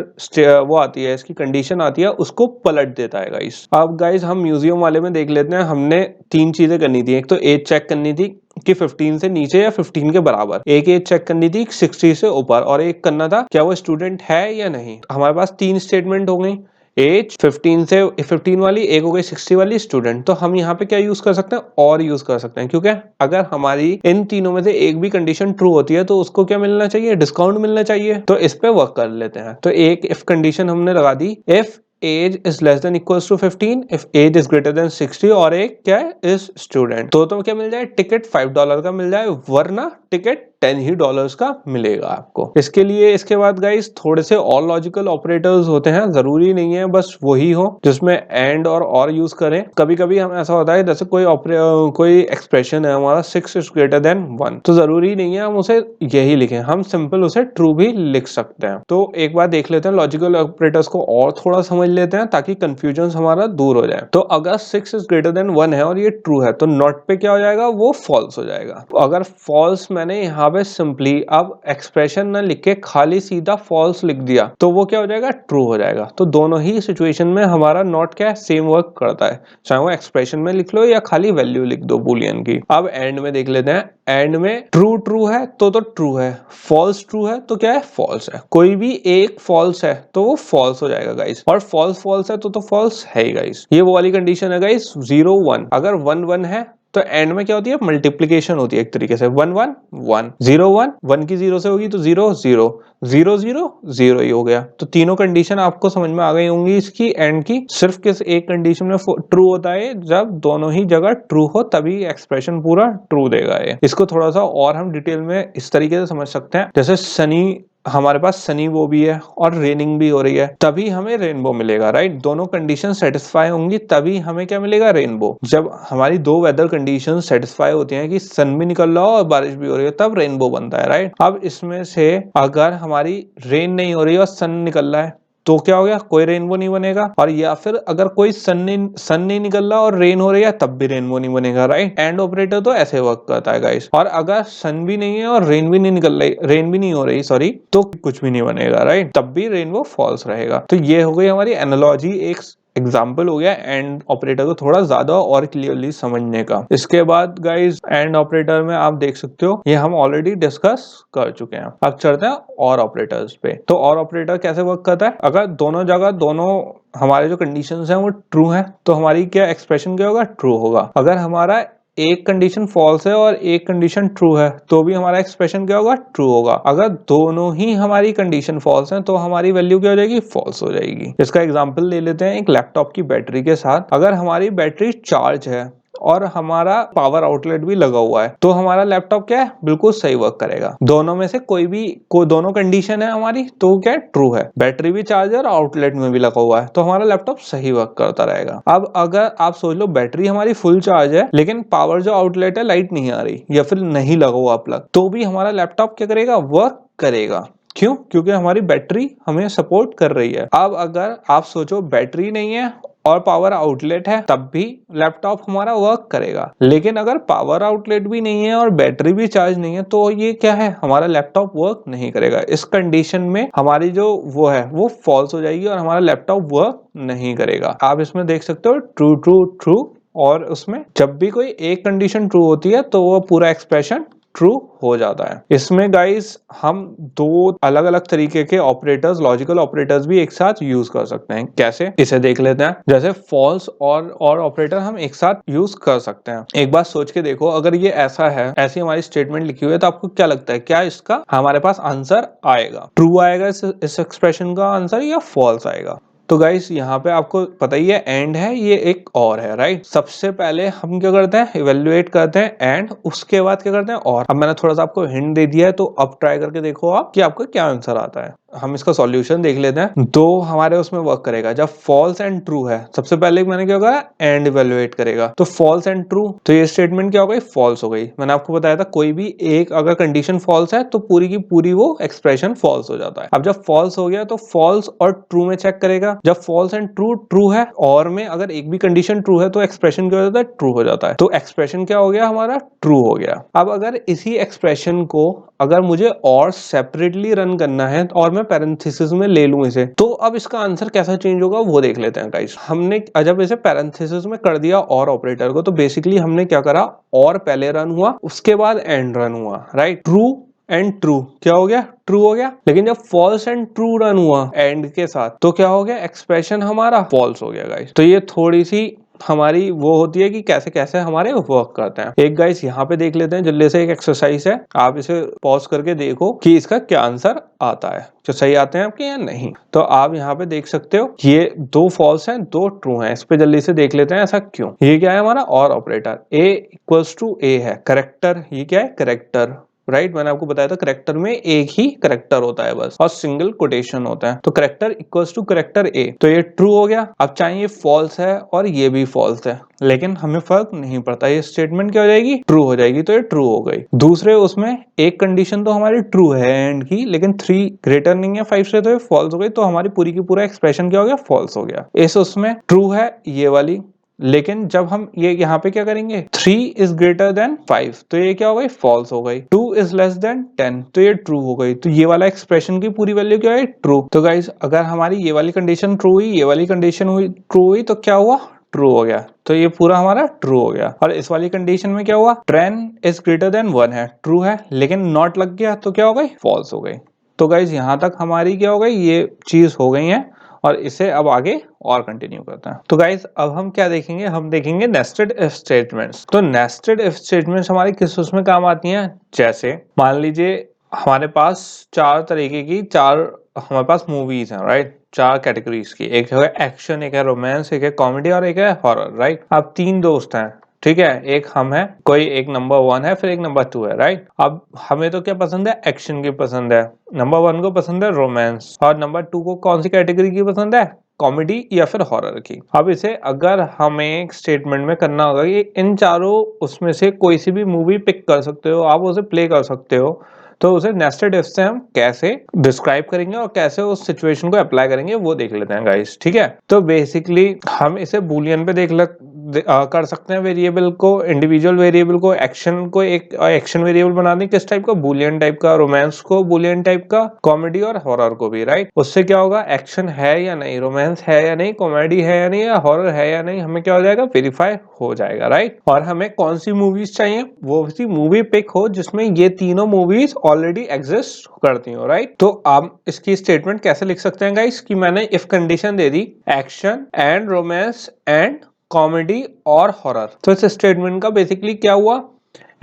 वो आती है, इसकी कंडीशन आती है, उसको पलट देता है गाइस। अब गाइस हम म्यूजियम वाले में देख लेते हैं, हमने 3 चीजें करनी थी। एक तो एज चेक करनी थी कि 15 से नीचे या 15 के बराबर, एक एज चेक करनी थी 60 से ऊपर, और एक करना था क्या वो स्टूडेंट है या नहीं। हमारे पास 3 स्टेटमेंट हो गई, एज 15 से 15 वाली, एक हो गई 60 वाली, स्टूडेंट। तो हम यहाँ पे क्या यूज कर सकते हैं, और यूज कर सकते हैं, क्योंकि अगर हमारी इन तीनों में से एक भी कंडीशन ट्रू होती है तो उसको क्या मिलना चाहिए, डिस्काउंट मिलना चाहिए। तो इस पे वर्क कर लेते हैं। तो एक इफ कंडीशन हमने लगा दी, if age is less than equals to 15, if age is greater than 60, और एक क्या है, इज स्टूडेंट। तो क्या मिल जाए, टिकट $5 का मिल जाए, वरना टिकट $10 का मिलेगा आपको। इसके लिए इसके बाद गाइस थोड़े से और लॉजिकल ऑपरेटर्स होते हैं, जरूरी नहीं है बस वही हो जिसमें एंड और यूज करें। कभी कभी हम ऐसा होता है, जैसे कोई एक्सप्रेशन है हमारा 6 इज ग्रेटर देन 1, तो जरूरी नहीं है हम उसे यही लिखें, हम सिंपल उसे ट्रू भी लिख सकते हैं। तो एक बार देख लेते हैं लॉजिकल ऑपरेटर्स को और थोड़ा समझ लेते हैं, ताकि कंफ्यूजन हमारा दूर हो जाए। तो अगर 6 इज ग्रेटर देन 1 है और ये ट्रू है, तो नॉट पे क्या हो जाएगा, वो फॉल्स हो जाएगा। अगर फॉल्स मैंने यहाँ पे सिंपली अब एक्सप्रेशन ना लिख के खाली सीधा फॉल्स लिख दिया, तो वो क्या हो जाएगा, ट्रू हो जाएगा। तो दोनों ही सिचुएशन में हमारा नॉट क्या है, सेम वर्क करता है, चाहे वो एक्सप्रेशन में लिख लो या खाली वैल्यू लिख दो बूलियन की। अब एंड में देख लेते हैं, एंड में ट्रू है तो ट्रू है, फॉल्स ट्रू है तो क्या है, फॉल्स है। कोई भी एक फॉल्स है तो वो फॉल्स हो जाएगा गाइस, और फॉल्स है तो फॉल्स है ही गाइस। ये वो वाली कंडीशन है गाइस, 0 1। अगर 1 1 है तो एंड में क्या होती है, मल्टीप्लीकेशन होती है एक तरीके से, 1 1 1, 0 1, 1 की 0 से होगी तो 0 0, 0 0 0 ही हो गया। तो तीनों कंडीशन आपको समझ में आ गई होंगी इसकी एंड की। सिर्फ किस एक कंडीशन में ट्रू होता है, जब दोनों ही जगह ट्रू हो तभी एक्सप्रेशन पूरा ट्रू देगा ये। इसको थोड़ा सा और हम डिटेल में इस तरीके से समझ सकते हैं, जैसे सनी, हमारे पास सनी वो भी है और रेनिंग भी हो रही है, तभी हमें रेनबो मिलेगा, राइट। दोनों कंडीशन सेटिस्फाई होंगी तभी हमें क्या मिलेगा, रेनबो। जब हमारी 2 वेदर कंडीशन सेटिस्फाई होती हैं कि सन भी निकल रहा हो और बारिश भी हो रही है, तब रेनबो बनता है, राइट। अब इसमें से अगर हमारी रेन नहीं हो रही है और सन निकल रहा है, तो क्या हो गया, कोई रेनबो नहीं बनेगा। और या फिर अगर कोई सन नहीं निकल रहा और रेन हो रही है, तब भी रेनबो नहीं बनेगा, राइट। एंड ऑपरेटर तो ऐसे वर्क करता है गाइस। और अगर सन भी नहीं है और रेन भी नहीं निकल रही, रेन भी नहीं हो रही सॉरी, तो कुछ भी नहीं बनेगा, राइट, तब भी रेनबो फॉल्स रहेगा। तो ये हो गई हमारी एनालॉजी, एक एग्जाम्पल हो गया एंड ऑपरेटर को थोड़ा ज्यादा और क्लियरली समझने का। इसके बाद गाइस एंड ऑपरेटर में आप देख सकते हो, ये हम ऑलरेडी डिस्कस कर चुके हैं। अब चलते हैं और ऑपरेटर्स पे। तो और ऑपरेटर कैसे वर्क करता है, अगर दोनों जगह दोनों हमारे जो कंडीशंस हैं वो ट्रू हैं, तो हमारी क्या एक्सप्रेशन क्या होगा, ट्रू होगा। अगर हमारा एक कंडीशन फॉल्स है और एक कंडीशन ट्रू है तो भी हमारा एक्सप्रेशन क्या होगा, ट्रू होगा। अगर दोनों ही हमारी कंडीशन फॉल्स है तो हमारी वैल्यू क्या हो जाएगी, फॉल्स हो जाएगी। इसका एग्जांपल ले लेते हैं एक लैपटॉप की बैटरी के साथ। अगर हमारी बैटरी चार्ज है और हमारा पावर आउटलेट भी लगा हुआ है तो हमारा लैपटॉप क्या है, बिल्कुल सही वर्क करेगा। दोनों में से कोई दोनों कंडीशन है हमारी तो क्या है, ट्रू है। बैटरी भी चार्ज है और आउटलेट में भी लगा हुआ है तो हमारा लैपटॉप सही वर्क करता रहेगा। अब अगर आप सोच लो बैटरी हमारी फुल चार्ज है लेकिन पावर जो आउटलेट है लाइट नहीं आ रही या फिर नहीं लगा हुआ प्लग, तो भी हमारा लैपटॉप क्या करेगा, वर्क करेगा। क्यों? क्योंकि हमारी बैटरी हमें सपोर्ट कर रही है। अब अगर आप सोचो बैटरी नहीं है और पावर आउटलेट है तब भी लैपटॉप हमारा वर्क करेगा, लेकिन अगर पावर आउटलेट भी नहीं है और बैटरी भी चार्ज नहीं है तो ये क्या है, हमारा लैपटॉप वर्क नहीं करेगा। इस कंडीशन में हमारी जो वो है वो फॉल्स हो जाएगी और हमारा लैपटॉप वर्क नहीं करेगा। आप इसमें देख सकते हो ट्रू ट्रू ट्रू, और उसमें जब भी कोई एक कंडीशन ट्रू होती है तो वो पूरा एक्सप्रेशन ट्रू हो जाता है। इसमें गाइस हम दो अलग अलग तरीके के ऑपरेटर्स, लॉजिकल ऑपरेटर्स भी एक साथ यूज कर सकते हैं। कैसे, इसे देख लेते हैं। जैसे फॉल्स और ऑपरेटर हम एक साथ यूज कर सकते हैं। एक बात सोच के देखो, अगर ये ऐसा है, ऐसी हमारी स्टेटमेंट लिखी हुई है तो आपको क्या लगता है, क्या इसका हमारे पास आंसर आएगा, ट्रू आएगा इस एक्सप्रेशन का आंसर या फॉल्स आएगा? तो गाइस यहाँ पे आपको पता ही है एंड है, ये एक और है, राइट। सबसे पहले हम क्या करते हैं, इवेल्युएट करते हैं एंड, उसके बाद क्या करते हैं और। अब मैंने थोड़ा सा आपको हिंट दे दिया है तो अब ट्राई करके देखो आप कि आपको क्या आंसर आता है। हम इसका सॉल्यूशन देख लेते हैं। दो हमारे उसमें वर्क करेगा जब फॉल्स एंड ट्रू है। सबसे पहले मैंने क्या करा, एंड इवेल्युएट करेगा तो फॉल्स एंड ट्रू, तो ये स्टेटमेंट क्या हो गई, फॉल्स हो गई। मैंने आपको बताया था कोई भी एक अगर कंडीशन फॉल्स है तो पूरी की पूरी वो एक्सप्रेशन फॉल्स हो जाता है। अब जब फॉल्स हो गया तो फॉल्स और ट्रू में चेक करेगा। जब फॉल्स एंड ट्रू ट्रू है और में अगर एक भी कंडीशन ट्रू है तो एक्सप्रेशन क्या हो जाता है, ट्रू हो जाता है। तो एक्सप्रेशन क्या हो गया हमारा, ट्रू हो गया। अब अगर इसी एक्सप्रेशन को अगर मुझे और सेपरेटली रन करना है और मैं पैरेंथेसिस में ले लूं इसे, तो अब इसका आंसर कैसा चेंज होगा वो देख लेते हैं गाइस। हमने जब इसे पैरेंथेसिस में कर दिया और ऑपरेटर को, तो बेसिकली हमने क्या करा, और पहले रन हुआ उसके बाद एंड रन हुआ, राइट। ट्रू एंड ट्रू क्या हो गया, ट्रू हो गया। लेकिन जब फॉल्स एंड ट्रू रन हुआ एंड के साथ तो क्या हो गया, एक्सप्रेशन हमारा फॉल्स हो गया गाइस। तो ये थोड़ी सी हमारी वो होती है कि कैसे कैसे हमारे वर्क करते हैं। एक गाइस यहाँ पे देख लेते हैं जल्दी से, एक एक्सरसाइज है, आप इसे पॉज करके देखो कि इसका क्या आंसर आता है, जो सही आते हैं आपके या नहीं। तो आप यहाँ पे देख सकते हो ये दो फॉल्स हैं दो ट्रू हैं। इस पे जल्दी से देख लेते हैं ऐसा क्यों। ये क्या है हमारा और ऑपरेटर, ए इक्वल्स टू ए है, करेक्टर, ये क्या है करेक्टर, राइट। मैंने आपको बताया था करेक्टर में एक ही करेक्टर होता है बस और सिंगल कोटेशन होता है। तो करेक्टर इक्वल्स टू करेक्टर ए, तो ये ट्रू हो गया। अब चाहे ये फॉल्स है और ये भी फॉल्स है लेकिन हमें फर्क नहीं पड़ता, ये स्टेटमेंट क्या हो जाएगी, ट्रू हो जाएगी। तो ये ट्रू हो गई। दूसरे उसमें एक कंडीशन तो हमारी ट्रू है एंड की, लेकिन 3 ग्रेटर नहीं है 5 से, तो ये फॉल्स हो गई। तो हमारी पूरी की पूरा एक्सप्रेशन क्या हो गया, फॉल्स हो गया। इस उसमें ट्रू है ये वाली, लेकिन जब हम ये यहाँ पे क्या करेंगे, 3 इज ग्रेटर देन 5 तो ये क्या हो गई, फॉल्स हो गई। 2 इज लेस देन 10 तो ये ट्रू हो गई। तो ये वाला एक्सप्रेशन की पूरी वैल्यू क्या है, ट्रू। तो गाइस अगर हमारी ये वाली कंडीशन ट्रू हुई, ये वाली कंडीशन हुई ट्रू हुई, तो क्या हुआ, ट्रू हो गया। तो ये पूरा हमारा ट्रू हो गया। और इस वाली कंडीशन में क्या हुआ, 10 इज ग्रेटर देन 1 है, ट्रू है, लेकिन नॉट लग गया तो क्या हो गई, फॉल्स हो गई। तो गाइस यहाँ तक हमारी क्या हो गई, ये चीज हो गई है। और इसे अब आगे और कंटिन्यू करते हैं। तो गाइस अब हम क्या देखेंगे, हम देखेंगे नेस्टेड इफ स्टेटमेंट्स। तो नेस्टेड इफ स्टेटमेंट्स हमारी किस उसमें काम आती हैं, जैसे मान लीजिए हमारे पास हमारे पास मूवीज हैं, राइट। 4 कैटेगरीज की, एक है एक्शन, एक है रोमांस, एक है कॉमेडी और एक है हॉरर, राइट। अब 3 दोस्त हैं, ठीक है, एक हम है, कोई एक नंबर 1 है, फिर एक नंबर 2 है, राइट। अब हमें तो क्या पसंद है, एक्शन की पसंद है, नंबर 1 को पसंद है रोमांस, और नंबर 2 को कौन सी कैटेगरी की पसंद है, कॉमेडी या फिर हॉरर की। अब इसे अगर हमें एक स्टेटमेंट में करना होगा कि इन चारों उसमें से कोई सी भी मूवी पिक कर सकते हो, आप उसे प्ले कर सकते हो, तो उसे नेस्टेड इफ से हम कैसे डिस्क्राइब करेंगे और कैसे उस सिचुएशन को अप्लाई करेंगे वो देख लेते हैं गाइस, ठीक है। तो बेसिकली हम इसे बूलियन पे कर सकते हैं, वेरिएबल को, इंडिविजुअल वेरिएबल को, एक्शन को एक एक्शन वेरिएबल बना दें, किस टाइप का, बूलियन टाइप का, रोमांस को बूलियन टाइप का, कॉमेडी और हॉरर को भी, राइट। उससे क्या होगा, एक्शन है या नहीं, रोमांस है या नहीं, कॉमेडी है या नहीं, या हॉरर है या नहीं, हमें क्या हो जाएगा, वेरीफाई हो जाएगा, राइट। और हमें कौन सी मूवीज चाहिए, वो सी मूवी पिक हो जिसमें ये तीनों मूवीज ऑलरेडी एग्जिस्ट करती हो, राइट। तो आप इसकी स्टेटमेंट कैसे लिख सकते हैं गाइस, कि मैंने if condition they the, action and romance and comedy और हॉरर। तो इस स्टेटमेंट का बेसिकली क्या हुआ,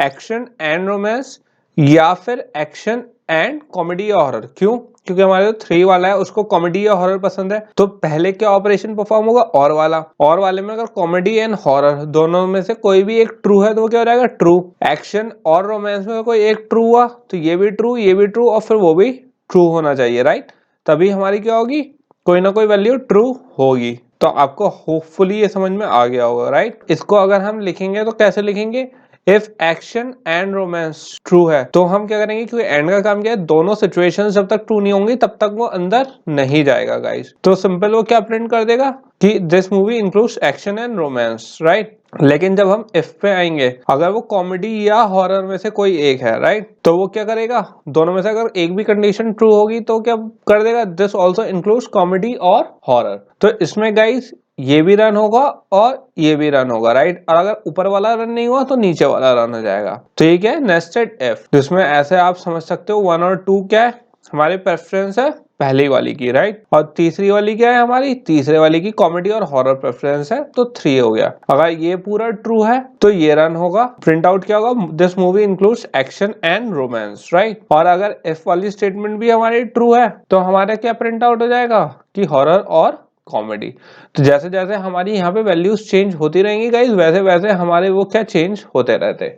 एक्शन एंड रोमांस या फिर एक्शन एंड कॉमेडी या हॉरर। क्यों? क्योंकि हमारे जो 3 वाला है उसको कॉमेडी या हॉरर पसंद है, तो पहले क्या ऑपरेशन परफॉर्म होगा, और वाला। और वाले में अगर कॉमेडी एंड हॉरर दोनों में से कोई भी एक ट्रू है तो वो क्या हो जाएगा, ट्रू। एक्शन और रोमांस में कोई एक ट्रू हुआ तो ये भी ट्रू, ये भी ट्रू, और फिर वो भी ट्रू होना चाहिए, राइट। तभी हमारी क्या होगी, कोई ना कोई वैल्यू ट्रू होगी। तो आपको होपफुली ये समझ में आ गया होगा, राइट। इसको अगर हम लिखेंगे तो कैसे लिखेंगे, if action and romance true है तो हम क्या करेंगे, क्योंकि एंड का काम क्या है, दोनों सिचुएशंस जब तक ट्रू नहीं होंगी तब तक वो अंदर नहीं जाएगा गाइस। तो सिंपल वो क्या प्रिंट कर देगा कि this movie includes action and romance, right. लेकिन जब हम इफ पे आएंगे, अगर वो कॉमेडी या हॉरर में से कोई एक है, राइट, तो वो क्या करेगा, दोनों में से अगर एक भी कंडीशन ट्रू होगी तो क्या कर देगा, दिस ऑल्सो इंक्लूड्स कॉमेडी और हॉरर। तो इसमें गाइस ये भी रन होगा और ये भी रन होगा, राइट। और अगर ऊपर वाला रन नहीं हुआ तो नीचे वाला रन हो जाएगा। तो ये क्या है, नेस्टेड इफ, जिसमें ऐसे आप समझ सकते हो 1 और 2 क्या है, हमारे प्रेफरेंस है पहली वाली की, राइट। और तीसरी वाली क्या है, हमारी तीसरे वाली की कॉमेडी और हॉरर प्रेफरेंस है, तो 3 हो गया। अगर ये पूरा ट्रू है तो ये रन होगा, प्रिंट आउट क्या होगा, this movie includes action and romance, right. और अगर इफ वाली स्टेटमेंट भी हमारी ट्रू है तो हमारा क्या प्रिंट आउट हो जाएगा कि हॉरर और कॉमेडी। तो जैसे जैसे हमारी यहाँ पे वैल्यूज चेंज होती रहेंगी गाइस, वैसे वैसे हमारे वो क्या चेंज होते रहते।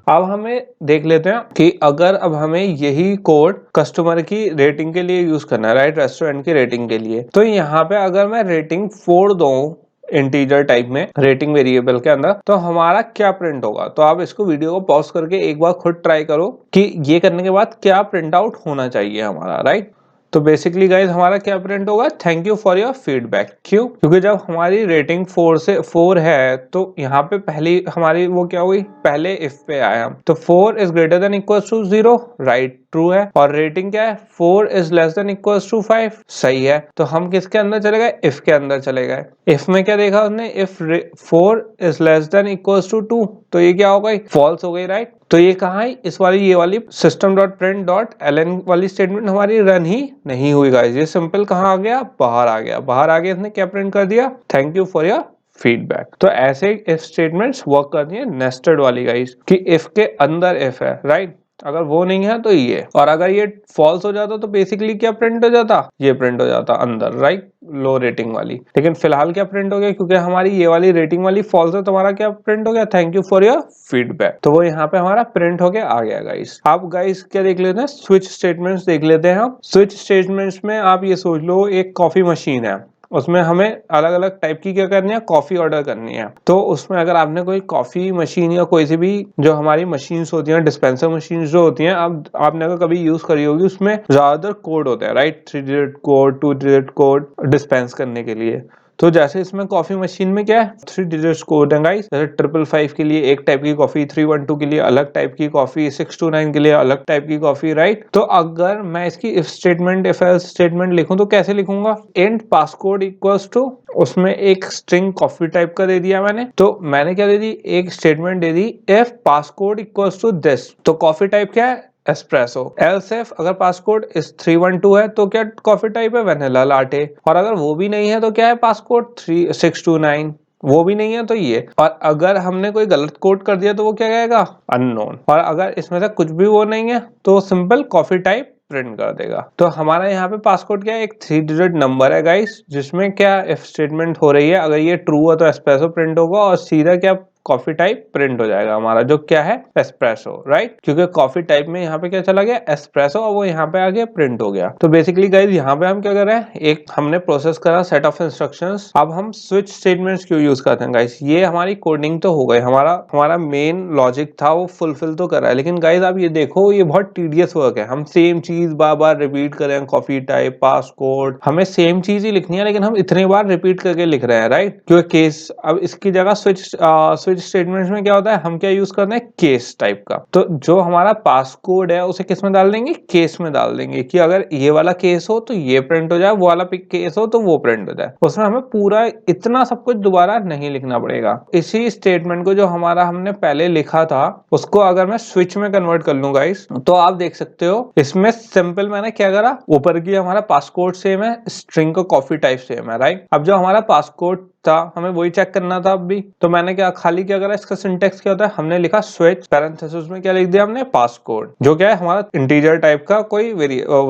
अब हमें देख लेते हैं कि अगर अब हमें यही कोड कस्टमर की रेटिंग के लिए यूज करना है, राइट, रेस्टोरेंट की रेटिंग के लिए, तो यहाँ पे अगर मैं रेटिंग 4 दूं इंटीजर टाइप में रेटिंग वेरिएबल के अंदर, तो हमारा क्या प्रिंट होगा। तो आप इसको वीडियो को पॉज करके एक बार खुद ट्राई करो कि ये करने के बाद क्या प्रिंट आउट होना चाहिए हमारा, राइट। तो बेसिकली गाइज हमारा क्या प्रिंट होगा, thank you for your feedback. क्यों? क्योंकि जब हमारी रेटिंग 4 है तो यहाँ पे पहली हमारी वो क्या हुई, पहले इफ पे आया हम, तो 4 is greater than equal to 0, right, true है। और रेटिंग क्या है, 4 is less than equal to 5, सही है। तो हम किसके अंदर चले गए, इफ के अंदर चले गए। इफ में क्या देखा उसने, if 4 is less than equal to 2, तो ये क्या हो गई, फॉल्स हो गई, राइट। तो ये कहाँ है, इस वाली ये वाली system dot print dot LN वाली स्टेटमेंट हमारी रन ही नहीं हुई गाइस। ये सिंपल कहाँ आ गया, बाहर आ गया। बाहर आ गया, इसने क्या प्रिंट कर दिया, thank you for your feedback. तो ऐसे इफ स्टेटमेंट्स वर्क करती है नेस्टेड वाली गाइस, कि इफ के अंदर इफ है, राइट। अगर वो नहीं है तो ये, और अगर ये फॉल्स हो जाता तो बेसिकली क्या प्रिंट हो जाता, ये प्रिंट हो जाता अंदर, राइट, लो रेटिंग वाली। लेकिन फिलहाल क्या प्रिंट हो गया, क्योंकि हमारी ये वाली रेटिंग वाली फॉल्स है, तो हमारा क्या प्रिंट हो गया, thank you for your feedback. तो वो यहाँ पे हमारा प्रिंट होके आ गया गाइस। आप गाइस क्या देख लेते हैं, स्विच स्टेटमेंट्स देख लेते हैं हम। स्विच स्टेटमेंट्स में आप ये सोच लो एक कॉफी मशीन है, उसमें हमें अलग अलग टाइप की क्या करनी है, कॉफी ऑर्डर करनी है। तो उसमें अगर आपने कोई कॉफी मशीन या कोई सी भी जो हमारी मशीन्स होती हैं, डिस्पेंसर मशीन जो होती हैं, अब आपने अगर कभी यूज करी होगी, उसमें ज्यादातर कोड होते हैं, right, 3 digit code, 2 digit code dispense करने के लिए। तो जैसे इसमें कॉफी मशीन में क्या है, 3 डिजिट्स कोड है गाइस। जैसे 555 के लिए एक टाइप की कॉफी, 312 के लिए अलग टाइप की कॉफी, 629 के लिए अलग टाइप की कॉफी, राइट। तो अगर मैं इसकी if statement, if else statement लिखूं तो कैसे लिखूंगा, इंट पासकोड इक्वल्स टू, उसमें एक स्ट्रिंग कॉफी टाइप का दे दिया मैंने। तो मैंने क्या दे दी, एक स्टेटमेंट दे दी, if passcode equals to this, तो कॉफी टाइप क्या है, एस्प्रेसो। एल्स इफ अगर पासकोड इस 312 है तो क्या कॉफी टाइप है, वेनिला लाटे। और अगर वो भी नहीं है तो क्या है, पासकोड 629, वो भी नहीं है तो ये। और अगर हमने कोई गलत कोड कर दिया तो वो क्या कहेगा, अननोन। और अगर इसमें से कुछ भी वो नहीं है तो सिंपल कॉफी टाइप प्रिंट कर देगा। तो हमारा यहाँ पे पासकोड क्या है, एक 3 डिजिट नंबर है गाइस, जिसमें क्या इफ स्टेटमेंट हो रही है। अगर ये ट्रू है तो एस्प्रेसो प्रिंट होगा, और सीधा क्या कॉफी टाइप प्रिंट हो जाएगा हमारा, जो क्या है, एस्प्रेसो, राइट। क्योंकि कॉफी टाइप में यहाँ पे क्या चला गया, एस्प्रेसो, और वो यहाँ पे आगे प्रिंट हो गया। तो बेसिकली गाइस यहाँ पे हम क्या कर रहे हैं, एक हमने प्रोसेस करा सेट ऑफ इंस्ट्रक्शंस। अब हम स्विच स्टेटमेंट्स क्यों यूज करते हैं गाइस, ये हमारी कोडिंग तो हो गई, हमारा मेन लॉजिक था वो फुलफिल तो कर रहा है। लेकिन गाइस आप ये देखो, ये बहुत टीडियस वर्क है। हम सेम चीज बार बार रिपीट कर रहे हैं, कॉफी टाइप, पासकोड, हमें सेम चीज ही लिखनी है, लेकिन हम इतने बार रिपीट करके लिख रहे हैं, राइट। क्योंकि केस अब इसकी जगह स्विच स्विच स्टेटमेंट्स में क्या होता है, हम क्या यूज करते हैं, केस टाइप का। तो जो हमारा पास कोड है उसे किस में डाल देंगे, केस में डाल देंगे कि अगर ये वाला केस हो तो ये प्रिंट हो जाए, वो वाला केस हो तो वो प्रिंट हो जाए। उसमें हमें पूरा इतना सब कुछ दोबारा नहीं लिखना पड़ेगा। इसी स्टेटमेंट को जो हमारा हमने पहले लिखा था उसको अगर मैं स्विच में कन्वर्ट कर लूं गाइस, तो आप देख सकते हो इसमें सिंपल मैंने क्या करा, ऊपर की हमारा पासकोड सेम है, स्ट्रिंग का कॉपी टाइप सेम है, राइट। अब जो हमारा पासकोड था हमें वही चेक करना था अब भी, तो मैंने क्या खाली क्या करा, इसका सिंटेक्स क्या होता है, हमने लिखा स्विच पैरेंथेसिस में क्या लिख दिया हमने, पासकोड, जो क्या है हमारा इंटीजर टाइप का कोई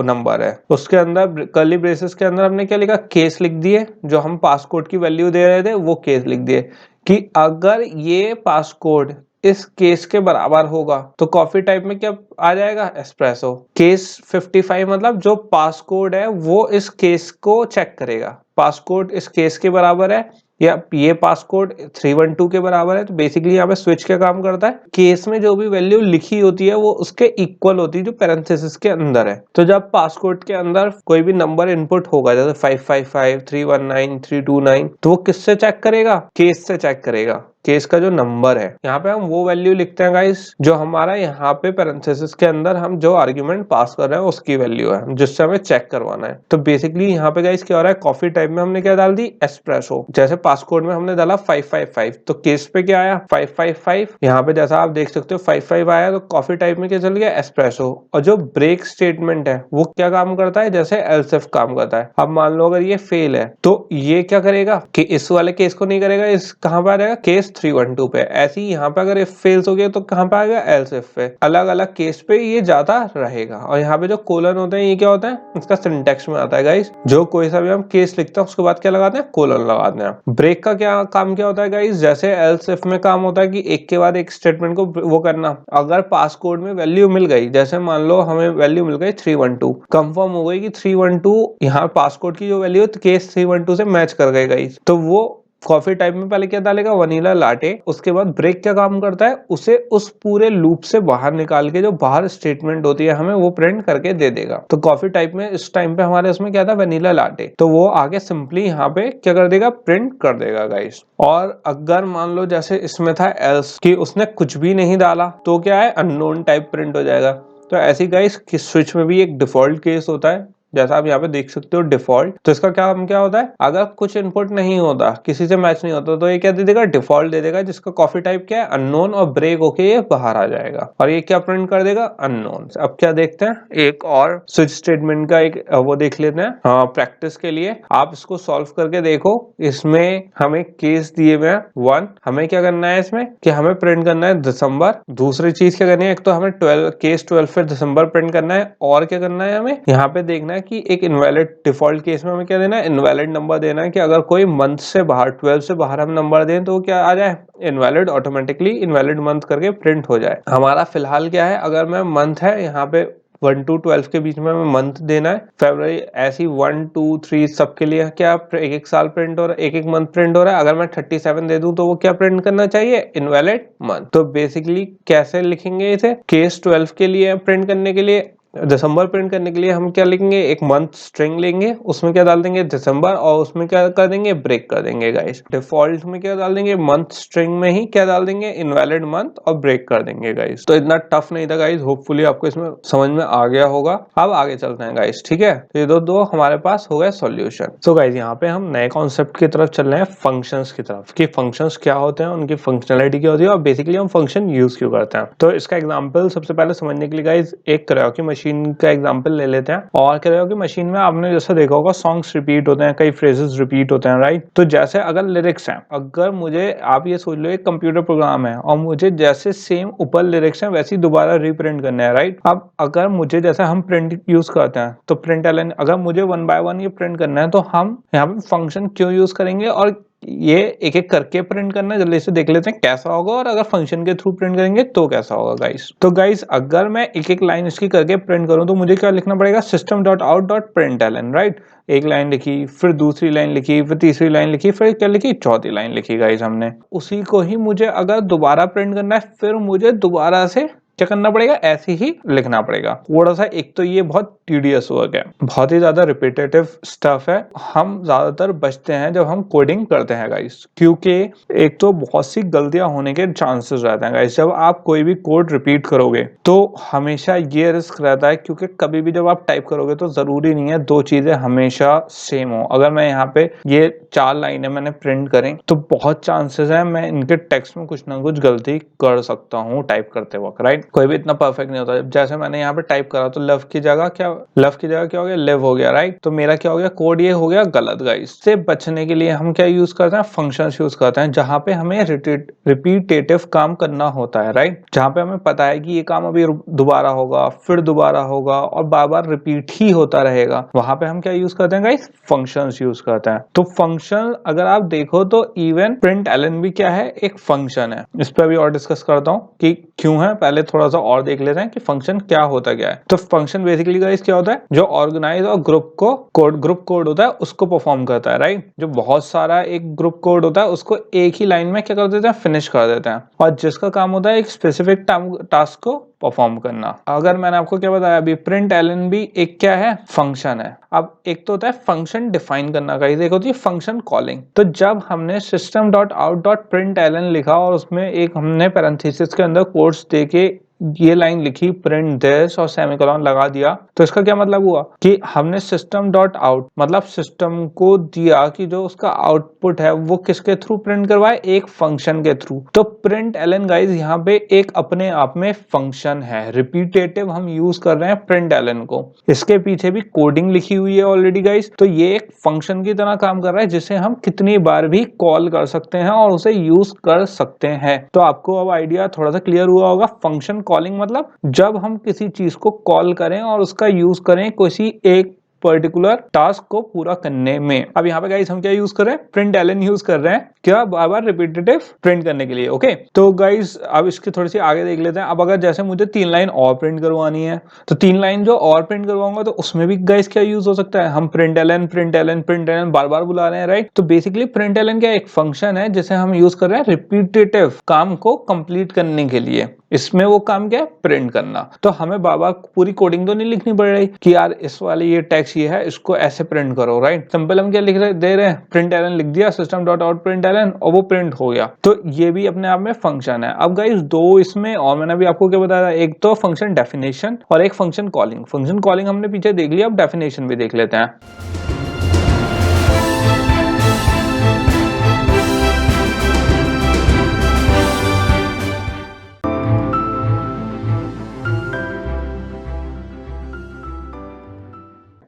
नंबर है। उसके अंदर कर्ली ब्रेसेस के अंदर हमने क्या लिखा, केस लिख दिए, जो हम पासकोड की वैल्यू दे रहे थे वो केस लिख दिए कि अगर ये पासकोड इस केस के बराबर होगा तो कॉफी टाइप में क्या आ जाएगा, एस्प्रेसो। केस 55 मतलब जो पासकोड है वो इस केस को चेक करेगा, पासकोड इस केस के बराबर है या ये पासकोड 312 के बराबर है। तो बेसिकली यहाँ पे स्विच क्या काम करता है, केस में जो भी वैल्यू लिखी होती है वो उसके इक्वल होती है जो पैरेंथेसिस के अंदर है। तो जब पासकोड के अंदर कोई भी नंबर इनपुट होगा जैसे 555, 319, 329, तो वो किससे चेक करेगा, केस से चेक करेगा, केस का जो नंबर है। यहाँ पे हम वो वैल्यू लिखते हैं गाइस जो हमारा यहाँ पे पैरेंथेसिस के अंदर हम जो आर्ग्यूमेंट पास कर रहे हैं उसकी वैल्यू है, जिससे हमें चेक करवाना है। तो बेसिकली यहाँ पे गाइस क्या हो रहा है, कॉफी टाइप में हमने क्या डाल दी, एस्प्रेसो। जैसे पासकोड में हमने डाला 555, तो केस पे क्या आया 555, यहाँ पे जैसा आप देख सकते हो 55 आया, तो कॉफी टाइप में क्या चल गया, एस्प्रेसो। और जो ब्रेक स्टेटमेंट है वो क्या काम करता है, जैसे एल्स इफ काम करता है। अब मान लो अगर ये फेल है तो ये क्या करेगा कि इस वाले केस को नहीं करेगा, इस कहां पे आ जाएगा, केस 312 पे। ऐसे ही यहाँ पे अगर इफ फेल्स हो गया तो कहां पे आएगा, एल्स इफ पे। अलग अलग केस पे ये जाता रहेगा। और यहाँ पे जो कोलन होते हैं ये क्या होता है, इसका सिंटेक्स में आता है गाइस, जो कोई सा भी हम केस लिखते हैं उसके बाद क्या लगाते हैं, कोलन लगाते हैं। ब्रेक का क्या काम क्या होता है गाइस, जैसे एल्स इफ में काम होता है कि एक के बाद एक स्टेटमेंट को वो करना। अगर पासकोड में वैल्यू मिल गई, जैसे मान लो हमें वैल्यू मिल गई 312, कंफर्म हो गई कि 312 यहाँ पासकोड की जो वैल्यू है केस 312 से मैच कर गई गाइस, तो वो कॉफी टाइप में पहले क्या डालेगा, वनीला लाटे। उसके बाद ब्रेक क्या काम करता है, उसे उस पूरे लूप से बाहर निकाल के जो बाहर स्टेटमेंट होती है हमें वो प्रिंट करके दे देगा। तो कॉफी टाइप में इस टाइम पे हमारे उसमें क्या था, वनीला लाटे, तो वो आगे सिंपली यहाँ पे क्या कर देगा, प्रिंट कर देगा गाइस। और अगर मान लो जैसे इसमें था एल्स कि उसने कुछ भी नहीं डाला तो क्या है, अननोन टाइप प्रिंट हो जाएगा। तो ऐसी गाइस स्विच में भी एक डिफॉल्ट केस होता है, जैसा आप यहाँ पे देख सकते हो डिफॉल्ट। तो इसका काम क्या होता है, अगर कुछ इनपुट नहीं होता, किसी से मैच नहीं होता, तो ये क्या दे देगा, डिफॉल्ट दे देगा, जिसका कॉफी टाइप क्या है, अननोन, और ब्रेक होके ये बाहर आ जाएगा और ये क्या प्रिंट कर देगा, अननोन। अब क्या देखते हैं, एक और स्विच स्टेटमेंट का एक वो देख लेते हैं प्रैक्टिस के लिए। आप इसको सॉल्व करके देखो। इसमें हमें केस दिए हुए हैं 1, हमें क्या करना है इसमें कि हमें प्रिंट करना है दिसंबर। दूसरी चीज क्या करनी है, एक तो हमें 12 केस 12 फिर दिसंबर प्रिंट करना है, और क्या करना है हमें यहाँ पे देखना है कि एक इनवैलिड, डिफॉल्ट केस में हमें क्या देना है, इनवैलिड नंबर देना है कि अगर कोई मंथ से बाहर 12 से बाहर हम नंबर दें तो क्या आ जाए, इनवैलिड, ऑटोमेटिकली इनवैलिड मंथ करके प्रिंट हो जाए। हमारा फिलहाल क्या है, अगर मैं मंथ है यहाँ पे 1 to 12 के बीच में हमें मंथ देना है, फरवरी, ऐसी 1 2 3 सबके लिए क्या एक एक साल प्रिंट हो रहा है, एक एक मंथ प्रिंट हो रहा है। अगर मैं 37 दे दूं तो वो क्या प्रिंट करना चाहिए, इनवैलिड मंथ। तो बेसिकली कैसे लिखेंगे इसे, केस 12 के लिए प्रिंट करने के लिए, दिसंबर प्रिंट करने के लिए हम क्या लिखेंगे, एक मंथ स्ट्रिंग लेंगे, उसमें क्या डाल देंगे, दिसंबर, और उसमें क्या कर देंगे, ब्रेक कर देंगे गाइस। डिफॉल्ट में क्या डाल देंगे, मंथ स्ट्रिंग में ही क्या डाल देंगे, इनवैलिड मंथ, और ब्रेक कर देंगे गाइस। तो इतना टफ नहीं था गाइस, होपफुली आपको इसमें समझ में आ गया होगा। अब आगे चलते हैं गाइस, ठीक है। तो ये दो हमारे पास हो गए सॉल्यूशन। तो गाइस यहाँ पे हम नए कॉन्सेप्ट की तरफ चल रहे हैं, फंक्शंस की तरफ, कि फंक्शंस क्या होते हैं, उनकी फंक्शनलिटी क्या होती है, और बेसिकली हम फंक्शन यूज क्यों करते हैं। तो इसका एग्जांपल सबसे पहले समझने के लिए गाइस एक कराओके मशीन का एग्जांपल ले लेते हैं। और कराओके मशीन में आपने जैसा देखा होगा सॉन्ग्स रिपीट होते हैं, कई फ्रेजेस रिपीट होते हैं, राइट। तो जैसे अगर लिरिक्स हैं, अगर मुझे, आप ये सोच लो एक कंप्यूटर प्रोग्राम है और मुझे जैसे सेम ऊपर लिरिक्स हैं वैसे ही दोबारा रीप्रिंट करना है, राइट। अब अगर मुझे जैसे हम प्रिंट यूज करते हैं तो प्रिंट एलन, अगर मुझे 1 by 1 ये प्रिंट करना है तो हम यहाँ पे फंक्शन क्यों यूज करेंगे और ये एक एक करके प्रिंट करना है। जल्दी से देख लेते हैं कैसा होगा, और अगर फंक्शन के थ्रू प्रिंट करेंगे तो कैसा होगा गाइस। तो गाइस अगर मैं एक एक लाइन इसकी करके प्रिंट करूं तो मुझे क्या लिखना पड़ेगा, system.out.println, राइट। एक लाइन लिखी, फिर दूसरी लाइन लिखी, फिर तीसरी लाइन लिखी, फिर क्या लिखी, चौथी लाइन लिखी गाइस हमने। उसी को ही मुझे अगर दोबारा प्रिंट करना है, फिर मुझे दोबारा से क्या करना पड़ेगा, ऐसे ही लिखना पड़ेगा। थोड़ा सा एक तो ये बहुत टीडियस वर्क है, बहुत ही ज्यादा रिपीटेटिव स्टफ है। हम ज्यादातर बचते हैं जब हम कोडिंग करते हैं गाइस, क्योंकि एक तो बहुत सी गलतियां होने के चांसेस रहते हैं गाइस। जब आप कोई भी कोड रिपीट करोगे तो हमेशा ये रिस्क रहता है, क्योंकि कभी भी जब आप टाइप करोगे तो जरूरी नहीं है दो चीजें हमेशा सेम हो। अगर मैं यहाँ पे ये 4 लाइनें मैंने प्रिंट करें तो बहुत चांसेस है मैं इनके टेक्स्ट में कुछ ना कुछ गलती कर सकता हूँ टाइप करते वक्त, राइट। कोई भी इतना परफेक्ट नहीं होता। जैसे मैंने यहाँ पे टाइप करा तो लव की जगह क्या हो गया, लिव हो गया, राइट। तो मेरा क्या हो गया, कोड ये हो गया गलत गाइस। इससे बचने के लिए हम क्या यूज करते हैं, फंक्शंस यूज करते हैं, जहां पे हमें रिपीटेटिव काम करना होता है, राइट। जहां पे हमें पता है कि ये काम अभी दोबारा होगा, फिर दोबारा होगा और बार बार रिपीट ही होता रहेगा, वहां पे हम क्या यूज करते हैं गाइस, फंक्शंस यूज करते हैं। तो फंक्शन अगर आप देखो तो इवन प्रिंट एलन भी क्या है, एक फंक्शन है। इस पर भी और डिस्कस करता हूँ कि क्यों है। पहले थोड़ा सा और देख लेते हैं कि फंक्शन क्या होता क्या है। तो फंक्शन बेसिकली गाइस क्या होता है, जो ऑर्गेनाइज और ग्रुप कोड होता है उसको परफॉर्म करता है, राइट। जो बहुत सारा एक ग्रुप कोड होता है उसको एक ही लाइन में क्या कर देते हैं, फिनिश कर देते हैं, और जिसका काम होता है एक स्पेसिफिक टास्क को परफॉर्म करना। अगर मैंने आपको क्या बताया अभी, प्रिंट एलन भी एक क्या है, फंक्शन है। अब एक तो होता है फंक्शन डिफाइन करना का, एक होती है फंक्शन कॉलिंग। तो जब हमने system.out.println लिखा और उसमें एक हमने पैरेंथेसिस के अंदर कोट्स देके ये लाइन लिखी प्रिंट दिस और सेमीकोलन लगा दिया, तो इसका क्या मतलब हुआ कि हमने सिस्टम डॉट आउट मतलब सिस्टम को दिया कि जो उसका आउटपुट है वो किसके थ्रू प्रिंट करवाए, एक फंक्शन के थ्रू। तो प्रिंट एलन गाइज यहाँ पे एक अपने आप में फंक्शन है, रिपीटेटिव हम यूज कर रहे हैं प्रिंट एलन को। इसके पीछे भी कोडिंग लिखी हुई है ऑलरेडी गाइज। तो ये एक फंक्शन की तरह काम कर रहा है जिसे हम कितनी बार भी कॉल कर सकते हैं और उसे यूज कर सकते हैं। तो आपको अब आइडिया थोड़ा सा क्लियर हुआ होगा। फंक्शन कॉलिंग मतलब जब हम किसी चीज को कॉल करें और उसका यूज करें किसी एक पर्टिकुलर टास्क को पूरा करने में। अब यहाँ पे गाइस हम क्या यूज कर रहे हैं, प्रिंट एलन यूज कर रहे हैं, क्या बार बार रिपीटेटिव प्रिंट करने के लिए। ओके, तो गाइस अब इसकी थोड़ी सी आगे देख लेते हैं। अब अगर जैसे मुझे 3 लाइन और प्रिंट करवानी है तो 3 लाइन जो और प्रिंट करवाऊंगा तो उसमें भी गाइस क्या यूज हो सकता है, हम प्रिंट एलन बार बार बुला रहे हैं, राइट। तो बेसिकली प्रिंट एलन क्या एक फंक्शन है जिसे हम यूज कर रहे हैं रिपीटेटिव काम को कंप्लीट करने के लिए। इसमें वो काम क्या है, प्रिंट करना। तो हमें बार बार पूरी कोडिंग तो नहीं लिखनी पड़ रही कि यार इस वाले ये टेक्स्ट ये है इसको ऐसे प्रिंट करो, राइट। सिंपल हम क्या लिख रहे दे रहे हैं, प्रिंट एलन लिख दिया system dot out print LN और वो प्रिंट हो गया। तो ये भी अपने आप में फंक्शन है। अब गाइस दो इसमें और मैंने भी आपको क्या बताया, एक तो फंक्शन डेफिनेशन और एक फंक्शन कॉलिंग। फंक्शन कॉलिंग हमने पीछे देख लिया, अब डेफिनेशन भी देख लेते हैं।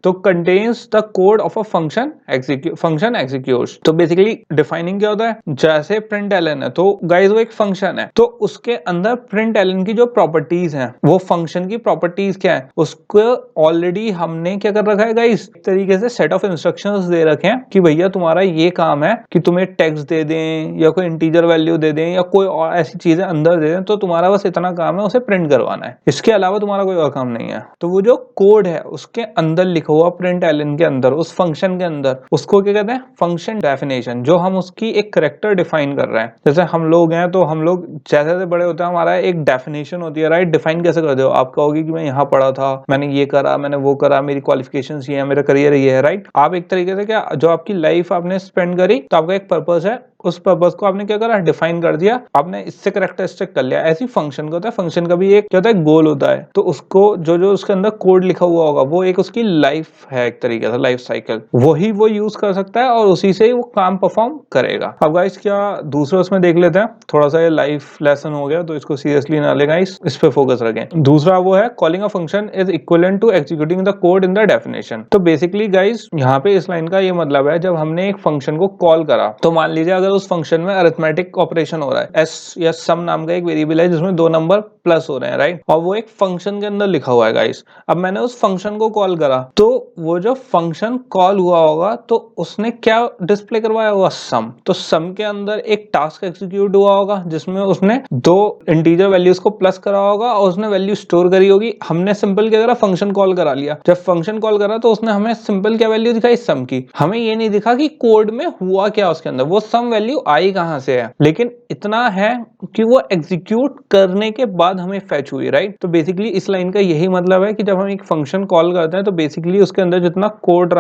तो contains the code of a function executes. तो बेसिकली डिफाइनिंग क्या होता है, जैसे प्रिंट एलन है तो गाइस वो एक फंक्शन है, तो उसके अंदर प्रिंट एलन की जो प्रॉपर्टीज हैं वो फंक्शन की प्रॉपर्टीज क्या है उसको ऑलरेडी हमने क्या कर रखा है गाइस, एक तरीके से सेट ऑफ इंस्ट्रक्शंस दे रखे हैं कि भैया तुम्हारा ये काम है कि तुम्हें टेक्स्ट दे दें या कोई इंटीजर वैल्यू दे दें या कोई और ऐसी चीजें अंदर दे दें, तो तुम्हारा बस इतना काम है उसे प्रिंट करवाना है, इसके अलावा तुम्हारा कोई और काम नहीं है। तो वो जो कोड है उसके अंदर लिखा हुआ प्रिंट एलन के अंदर उस फंक्शन के अंदर उसको क्या कहते हैं, फंक्शन डेफिनेशन, जो हम उसकी एक कैरेक्टर डिफाइन कर रहे हैं। जैसे हम लोग हैं तो हम लोग जैसे जैसे बड़े होते हैं हमारा एक डेफिनेशन होती है, राइट। डिफाइन कैसे करते हो, आप कहोगे कि मैं यहाँ पढ़ा था, मैंने ये करा, मैंने वो करा, मेरी क्वालिफिकेशंस ये है, मेरा करियर ये है, राइट। आप एक तरीके से क्या जो आपकी लाइफ आपने स्पेंड करी तो आपका एक पर्पस है, उस पर्पस को आपने क्या करा, डिफाइन कर दिया, आपने इससे कैरेक्टरिस्टिक कर लिया। ऐसी फंक्शन का होता है, फंक्शन का भी एक क्या होता है, गोल होता है। तो उसको जो जो उसके अंदर कोड लिखा हुआ होगा वो एक उसकी लाइफ है, एक तरीके से लाइफ साइकिल, वही वो यूज कर सकता है और उसी से ही वो काम परफॉर्म करेगा। अब गाइस क्या दूसरा उसमें देख लेते हैं, थोड़ा सा ये लाइफ लेसन हो गया तो इसको सीरियसली ना ले गाइस, इस पे फोकस रखें। दूसरा वो है calling a function is equivalent to executing the code in the definition. तो बेसिकली गाइस यहाँ पे इस लाइन का ये मतलब है, जब हमने एक फंक्शन को कॉल करा तो मान लीजिए अगर उस फंक्शन में अरिथमेटिक ऑपरेशन हो रहा है, एस या सम नाम का एक वेरिएबल है जिसमें 2 नंबर प्लस हो रहे हैं, राइट, और वो एक फंक्शन के अंदर लिखा हुआ है गाइस। अब मैंने उस फंक्शन को कॉल करा तो वो जो फंक्शन कॉल हुआ होगा तो उसने क्या डिस्प्ले करवाया होगा, सम। तो सम के अंदर एक टास्क एग्जीक्यूट हुआ होगा जिसमें उसने 2 इंटीजर वैल्यूज को प्लस करा होगा और उसने वैल्यू स्टोर करी होगी। हमने सिंपल क्या करा, फंक्शन कॉल करा लिया। जब फंक्शन कॉल करा तो उसने हमें सिंपल क्या वैल्यू दिखाई, सम की। हमें ये नहीं दिखा कि कोड में हुआ क्या उसके अंदर, वो सम वैल्यू आई कहाँ से है, लेकिन इतना है कि वो एग्जीक्यूट करने के बाद हमें फेच हुई, राइट। तो बेसिकली इस लाइन का यही मतलब है कि जब हम एक फंक्शन कॉल करते हैं तो बेसिकली उसके अंदर जितना कोड